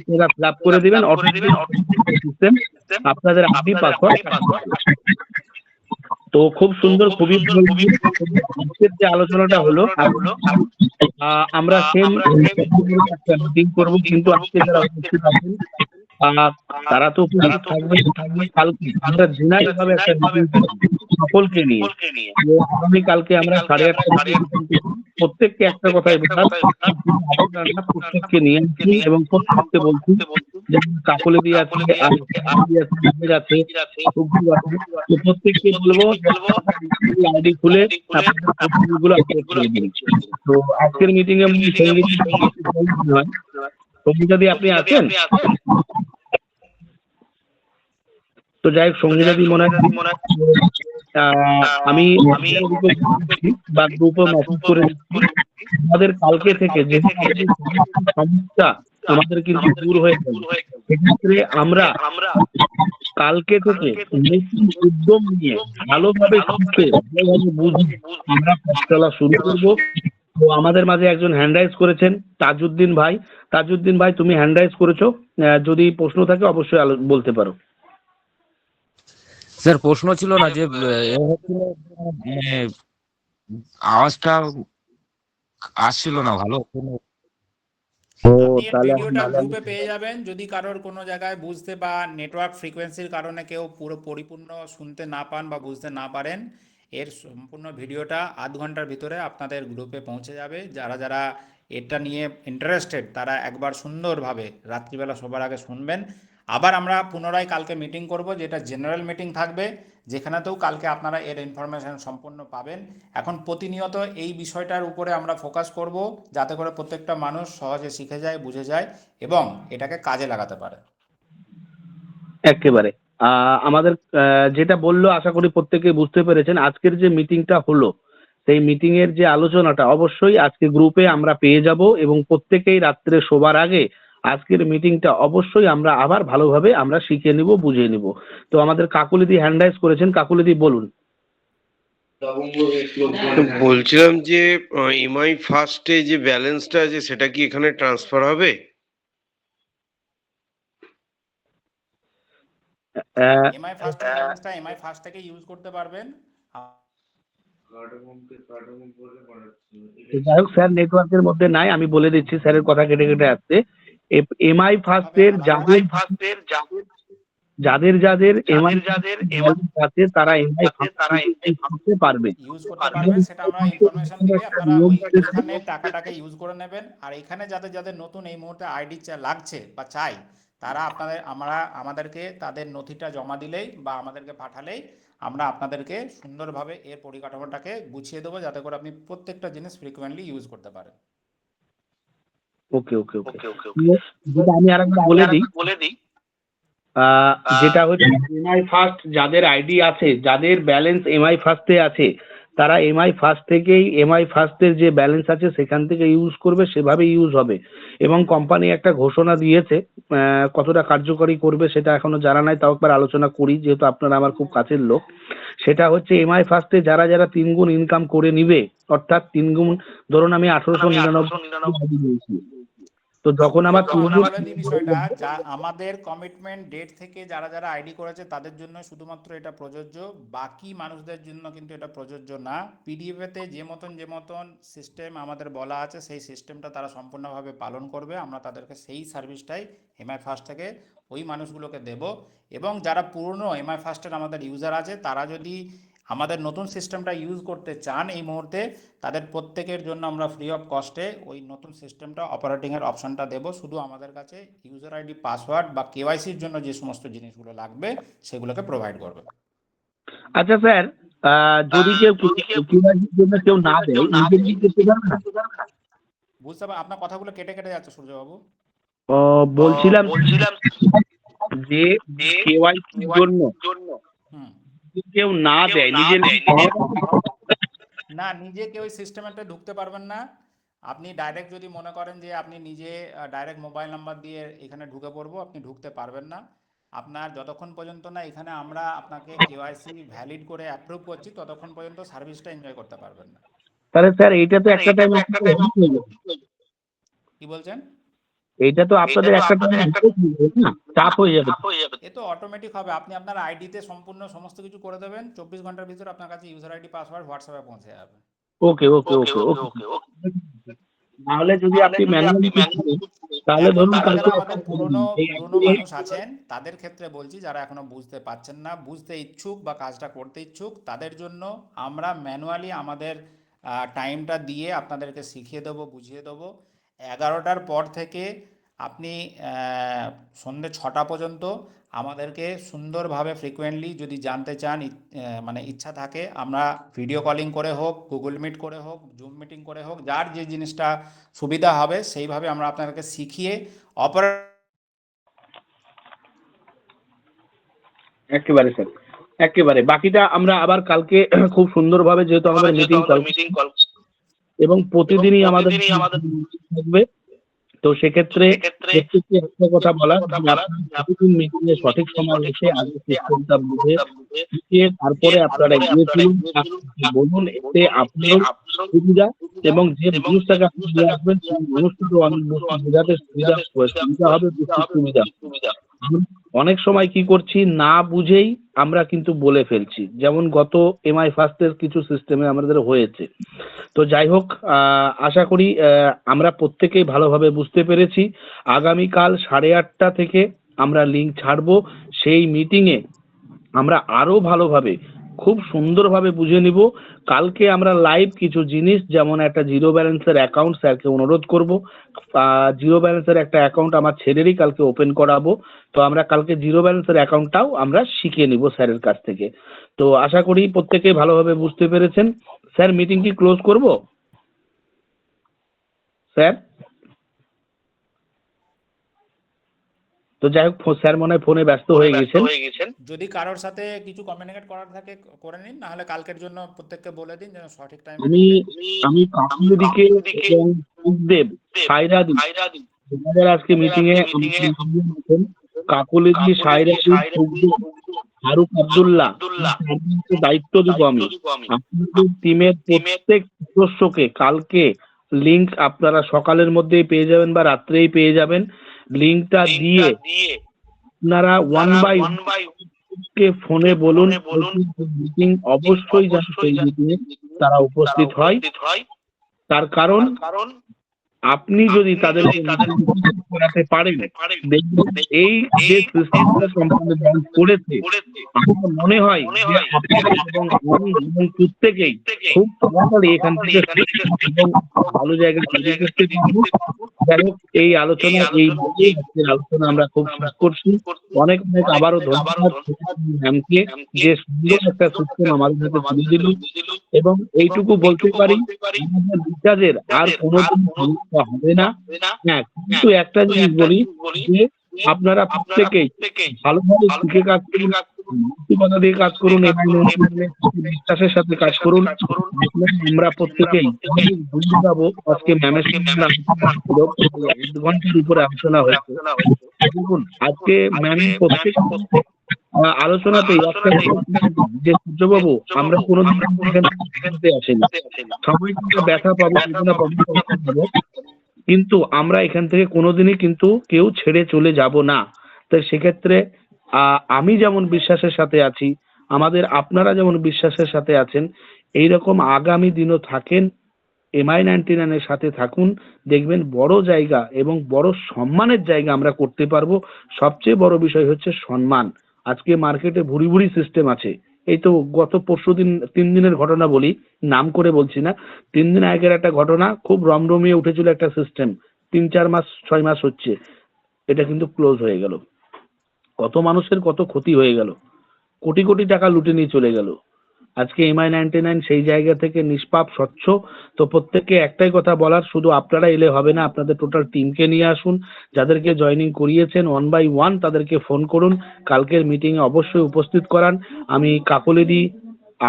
ফিল আপ করে দিবেন, অটোমেটিক সিস্টেম আপনাদের আইডি পাসওয়ার্ড। তো খুব সুন্দর, খুবই ভালো লাগলো। আজকের যে আলোচনাটা হলো, আমরা সেম মিটিং করবো, কিন্তু আজকে যারা উপস্থিত আছেন তারা তো উপস্থিত থাকবে কালকে আমরা জেনারেল ভাবে একটা মিটিং সকলকে নিয়ে। তো আগামীকালকে আমরা 8:30 প্রত্যেককে একটা কথাই বললাম, আপনারা প্রত্যেককে নিয়ে আসছি এবং প্রত্যেককে বলছি যেমন কাকলেদি আছে, আছে, তো প্রত্যেককে বলবো আইডি খুলে গুলো আপলোড করে দিন। তো আজকের মিটিং এ সঙ্গীতাদি আপনি আছেন? তো যাই হোক, সঙ্গীতাদি মনে হয় আমি বা গ্রুপে মেসেজ করে দিচ্ছি আমাদের কালকে থেকে যে সমস্যা আমাদের কিন্তু দূর হয়ে যাবে। সেক্ষেত্রে আমরা কালকে থেকে নতুন উদ্যম নিয়ে ভালোভাবে শিখে বুঝে আমরা কাজ চলা শুরু করব। তো আমাদের মাঝে একজন হ্যান্ড রাইজ করেছেন, তাজউদ্দিন ভাই। তাজউদ্দিন ভাই, তুমি হ্যান্ড রাইজ করেছো, যদি প্রশ্ন থাকে অবশ্যই বলতে পারো। স্যার প্রশ্ন ছিল না যে আওয়াজটা আসছিল না ভালো। আপনি এর ভিডিওটা গ্রুপে পেয়ে যাবেন। যদি কারোর কোনো জায়গায় বুঝতে বা নেটওয়ার্ক ফ্রিকোয়েন্সির কারণে কেউ পুরো পরিপূর্ণ শুনতে না পান বা বুঝতে না পারেন, এর সম্পূর্ণ ভিডিওটা আধ ঘন্টার ভিতরে আপনাদের গ্রুপে পৌঁছে যাবে। যারা যারা এটা নিয়ে ইন্টারেস্টেড তারা একবার সুন্দরভাবে রাত্রিবেলা সবার আগে শুনবেন। আবার আমরা পুনরায় কালকে মিটিং করব, যেটা জেনারেল মিটিং থাকবে, যেখানেতেও কালকে আপনারা এর ইনফরমেশান সম্পূর্ণ পাবেন। এখন প্রতিনিয়ত এই বিষয়টার উপরে আমরা ফোকাস করব, যাতে করে প্রত্যেকটা মানুষ সহজে শিখে যায়, বুঝে যায় এবং এটাকে কাজে লাগাতে পারে। একেবারে আমাদের যেটা বললো আশা করি প্রত্যেকে বুঝতে পেরেছেন। আজকের যে মিটিংটা হলো, সেই মিটিং এর যে আলোচনাটা অবশ্যই আজকে গ্রুপে আমরা পেয়ে যাব এবং প্রত্যেকেই রাত্রে শোবার আগে আজকের মিটিংটা অবশ্যই আমরা আবার ভালোভাবে আমরা শিখে নিব, বুঝে নিব। তো আমাদের কাকুলিদি হ্যান্ড রাইজ করেছেন, কাকুলিদি বলুন। বলছিলাম যে এমআই ফার্স্টে যে ব্যালেন্সটা আছে সেটা কি এখানে ট্রান্সফার হবে? এমআই ফার্স্টের ব্যালেন্সটা এমআই ফার্স্ট থেকে ইউজ করতে পারবেন। যাই হোক স্যার, নেটওয়ার্কের মধ্যে নাই, আমি বলে দিচ্ছি, স্যারের কথা কেটে কেটে আসছে। এমআই ফার্স্টের যাদের এমআই আছে তারা এমআই করতে পারবে, ইউজ করতে পারবেন। সেটা আমরা ইনফরমেশন দিলে আপনারা ওইখানে টাকাটাকে ইউজ করে নেবেন। আর এখানে যাদের যাদের নতুন এই মুহূর্তে আইডি লাগছে বা চাই, তারা আমাদেরকে তাদের নথিটা জমা দিলেই বা আমাদেরকে পাঠালেই আমরা আপনাদেরকে সুন্দরভাবে এর পরিকাঠামোটাকে গুছিয়ে দেবো, যাতে করে আপনি প্রত্যেকটা জিনিস ফ্রিকোয়েন্টলি ইউজ করতে পারেন। ওকে ওকে ওকে। যেটা আমি আরেকবার বলে দিই, যেটা হচ্ছে এমআই ফার্স্ট যাদের আইডি আছে, যাদের ব্যালেন্স এমআই ফার্স্টে আছে, তারা এমআই ফার্স্ট থেকেই এমআই ফার্স্টের যে ব্যালেন্স আছে সেখান থেকে ইউজ করবে, সেভাবে ইউজ হবে। এবং কোম্পানি একটা ঘোষণা দিয়েছে, কতটা কার্যকরী করবে সেটা এখনো জানা নাই, তাও একবার আলোচনা করি যেহেতু আপনারা আমার খুব কাছের লোক। সেটা হচ্ছে এমআই ফার্স্টে যারা যারা 3 গুণ ইনকাম করে নিবে, অর্থাৎ 3 গুণ, ধরুন আমি 1899 তো যখন আমার বিষয়টা যা আমাদের কমিটমেন্ট ডেট থেকে যারা যারা আইডি করেছে তাদের জন্য শুধুমাত্র এটা প্রযোজ্য, বাকি মানুষদের জন্য কিন্তু এটা প্রযোজ্য না। পিডিএফতে যে মতন সিস্টেম আমাদের বলা আছে সেই সিস্টেমটা তারা সম্পূর্ণভাবে পালন করবে। আমরা তাদেরকে সেই সার্ভিসটাই এমআই ফার্স্ট থেকে ওই মানুষগুলোকে দেব। এবং যারা পুরনো এমআই ফার্স্টের আমাদের ইউজার আছে, তারা যদি আমাদের নতুন সিস্টেমটা ইউজ করতে চান এই মুহূর্তে, তাদের প্রত্যেকের জন্য আমরা ফ্রি অফ কস্টে ওই নতুন সিস্টেমটা অপারেটিংয়ের অপশানটা দেবো। শুধু আমাদের কাছে ইউজার আইডি, পাসওয়ার্ড বা কেওয়াইসির জন্য যে সমস্ত জিনিসগুলো লাগবে সেগুলোকে প্রোভাইড করবে। আচ্ছা স্যার, যদি কেউ কেওয়াইসির জন্য কেউ না দেয়, নিজে করতে পারবে না? বুঝতে পার, আপনার কথাগুলো কেটে কেটে যাচ্ছে সূর্যবাবু। বলছিলাম যে কেওয়াইসির জন্য হুম। যদি কেউ না দেয় নিজে না, নিজে কেউ সিস্টেমেতে ঢুকতে পারবেন না। আপনি ডাইরেক্ট যদি মনে করেন যে আপনি নিজে ডাইরেক্ট মোবাইল নাম্বার দিয়ে এখানে ঢুকে পড়বো, আপনি ঢুকতে পারবেন না। আপনার যতক্ষণ পর্যন্ত না এখানে আমরা আপনাকে কেওয়াইসি ভ্যালিড করে অ্যাপ্রুভ করছি, ততক্ষণ পর্যন্ত সার্ভিসটা এনজয় করতে পারবেন না। তাহলে স্যার এইটা তো একটা টাইম কি বলছেন? এইটা তো আপনাদের একটা টাইম না চাপ হয়ে যাবে। এ তো অটোমেটিক হবে, আপনি আপনার আইডিতে সম্পূর্ণ সমস্ত কিছু করে দেবেন, 24 ঘন্টার ভিতরে আপনার কাছে ইউজার আইডি পাসওয়ার্ড হোয়াটসঅ্যাপে পৌঁছে যাবে। ওকে ওকে ওকে ওকে। নাহলে যদি আপনি ম্যানুয়ালি তাহলে এখন ধরুন যারা কালকে যারা আমাদের পুরনো মানুষ আছেন তাদের ক্ষেত্রে বলছি, যারা এখনো বুঝতে পারছেন না, বুঝতে ইচ্ছুক বা কাজটা করতে ইচ্ছুক, তাদের জন্য আমরা ম্যানুয়ালি আমাদের টাইমটা দিয়ে আপনাদেরকে শিখিয়ে দেবো, বুঝিয়ে দেবো। 11টার পর থেকে আপনি সন্ধ্যে 6টা পর্যন্ত আমাদেরকে সুন্দরভাবে ফ্রিকোয়েন্টলি যদি জানতে চান, মানে ইচ্ছা থাকে, আমরা ভিডিও কলিং করে হোক, গুগল মিট করে হোক, জুম মিটিং করে হোক, যার যে জিনিসটা সুবিধা হবে সেইভাবে আমরা আপনাদেরকে শিখিয়ে একেবারে স্যার একেবারে বাকিটা আমরা আবার কালকে খুব সুন্দরভাবে, যেহেতু আমাদের মিটিং কল এবং প্রতিদিনই আমাদের থাকবে, তো সেক্ষেত্রে প্রত্যেককে একটা কথা বলা, প্রতিদিন মিটিং এ সঠিক সময় এসে আগে সিস্টেমটা বুঝে শিখিয়ে তারপরে আপনারা এগিয়ে চলুন, বলুন, এতে আপনারও সুবিধা এবং যে মানুষটাকে আপনি নিয়ে আসবেন সেই মানুষটারও অনেক বোঝাতে সুবিধা হবে, সুবিধা। অনেক সময় কি করছি, না বুঝেই আমরা কিন্তু বলে ফেলছি, যেমন গত এমআই ফার্স্টের কিছু সিস্টেমে আমাদের হয়েছে। তো যাই হোক, আশা করি আমরা প্রত্যেকেই ভালোভাবে বুঝতে পেরেছি। আগামীকাল 8:30 থেকে আমরা লিঙ্ক ছাড়বো, সেই মিটিংয়ে আমরা আরো ভালোভাবে খুব সুন্দরভাবে বুঝে নিব। কালকে আমরা লাইভ কিছু জিনিস, যেমন একটা জিরো ব্যালেন্সের অ্যাকাউন্ট, স্যারকে অনুরোধ করব, জিরো ব্যালেন্সের একটা অ্যাকাউন্ট আমার ছেলেরই কালকে ওপেন করাবো। তো আমরা কালকে জিরো ব্যালেন্সের অ্যাকাউন্টটাও আমরা শিখিয়ে নিব স্যারের কাছ থেকে। তো আশা করি প্রত্যেকেই ভালোভাবে বুঝতে পেরেছেন। স্যার মিটিং কি ক্লোজ করব স্যার? তো যাই হোক, স্যার মনে হয় ফোনে ব্যস্ত হয়ে গেছেন। যদি কারোর সাথে কিছু কমিউনিকেট করার থাকে করে নিন, না হলে কালকের জন্য প্রত্যেককে বলে দিন যেন সঠিক টাইমে। আমি কাকুলিদিকে এবং সুখদেব সাইরাদি যারা আজকে মিটিং এ কাকুলিদি, সাইরাদি, সুখদেব, ফারুক আব্দুল্লাহ দায়িত্ব দিব আমি। আপনাদের টিমের প্রত্যেক সদস্যকে কালকে লিঙ্ক আপনারা সকালের মধ্যেই পেয়ে যাবেন বা রাত্রেই পেয়ে যাবেন। লিঙ্কটা দিয়ে আপনারা ওয়ান বাই কে ফোনে বলুন মিটিং অবশ্যই যেন সেই মিটিংয়ে তারা উপস্থিত হয়। তার কারণ আপনি যদি তাদের করাতে পারেন, দেখবেন এই যে সিস্টেমটা কোম্পানি লঞ্চ করেছে, আমার মনে হয় যে আপনারা এবং আমি এবং প্রত্যেকেই খুব তাড়াতাড়ি এখান থেকে এবং ভালো জায়গায় চলে যেতে পারবো। যাই হোক, এই আলোচনা আলোচনা আমরা খুব শেষ করছি। অনেক অনেক আবারও ধন্যবাদ ম্যামকে, যে সুন্দর একটা সিস্টেম আমাদের হাতে তুলে দিল। এবং এইটুকু বলতে পারি, আমাদের রিচার্জের আর কোনোদিন সমস্যা হবে না। হ্যাঁ, কিন্তু একটা জিনিস বলি যে আপনারা প্রত্যেকেই ভালোভাবে শিখে কাজ করুন, মানসিকতা দিয়ে কাজ করুন এবং বিশ্বাসের সাথে কাজ করুন। আমরা প্রত্যেকেই বুঝে যাবো। আজকে ম্যামের সঙ্গে 1 ঘন্টার উপরে আলোচনা হয়েছে। দেখুন, আজকে ম্যামের প্রত্যেক আলোচনাতেই একটা যে সূর্যবাবু, আমরা কোনোদিন আসেনি, সবাই কিন্তু ব্যথা পাবো, কিন্তু আমরা এখান থেকে কোনোদিনই কিন্তু কেউ ছেড়ে চলে যাব না। তাই সেক্ষেত্রে আমি যেমন বিশ্বাসের সাথে আছি, আমাদের আপনারা যেমন বিশ্বাসের সাথে আছেন, এইরকম আগামী দিনও থাকেন, MI99 এর সাথে থাকুন। দেখবেন বড় জায়গা এবং বড় সম্মানের জায়গা আমরা করতে পারবো। সবচেয়ে বড় বিষয় হচ্ছে সম্মান। আজকে মার্কেটে ভুরি ভুরি সিস্টেম আছে। এই তো গত পরশুদিন 3 দিনের ঘটনা বলি, নাম করে বলছি না, 3 দিন আগের একটা ঘটনা, খুব রমরমিয়ে উঠেছিল একটা সিস্টেম, 3-4 মাস 6 মাস হচ্ছে, এটা কিন্তু ক্লোজ হয়ে গেল। কত মানুষের কত ক্ষতি হয়ে গেল, কোটি কোটি টাকা লুটে নিয়ে চলে গেল। আজকে MI99 সেই জায়গা থেকে নিষ্পাপ স্বচ্ছ। তো প্রত্যেককে একটাই কথা বলার, শুধু আপনারা এলে হবে না, আপনাদের টোটাল টিমকে নিয়ে আসুন। যাদেরকে জয়েনিং করিয়েছেন 1 by 1 তাদেরকে ফোন করুন, কালকের মিটিং এ অবশ্যই উপস্থিত করান। আমি কাকলিদি,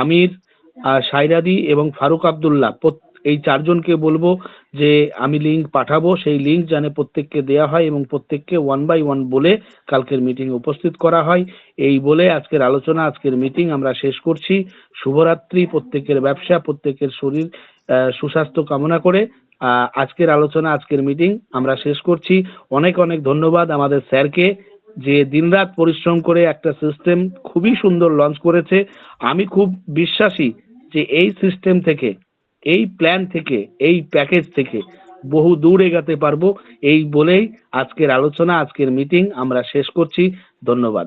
আমির, সাইরাদি এবং ফারুক আব্দুল্লাহ এই চারজনকে বলবো যে আমি লিংক পাঠাবো, সেই লিংক যেন প্রত্যেককে দেয়া হয় এবং প্রত্যেককে 1 by 1 বলে কালকের মিটিং এ উপস্থিত করা হয়। এই বলে আজকের আলোচনা, আজকের মিটিং আমরা শেষ করছি। শুভরাত্রি। প্রত্যেকের ব্যবসা, প্রত্যেকের শরীর সুস্বাস্থ্য কামনা করে আজকের আলোচনা, আজকের মিটিং আমরা শেষ করছি। অনেক অনেক ধন্যবাদ আমাদের স্যারকে, যে দিনরাত পরিশ্রম করে একটা সিস্টেম খুবই সুন্দর লঞ্চ করেছে। আমি খুব বিশ্বাসী যে এই সিস্টেম থেকে, এই প্ল্যান থেকে, এই প্যাকেজ থেকে বহু দূর এগাতে পারবো। এই বলেই আজকের আলোচনা, আজকের মিটিং আমরা শেষ করছি। ধন্যবাদ।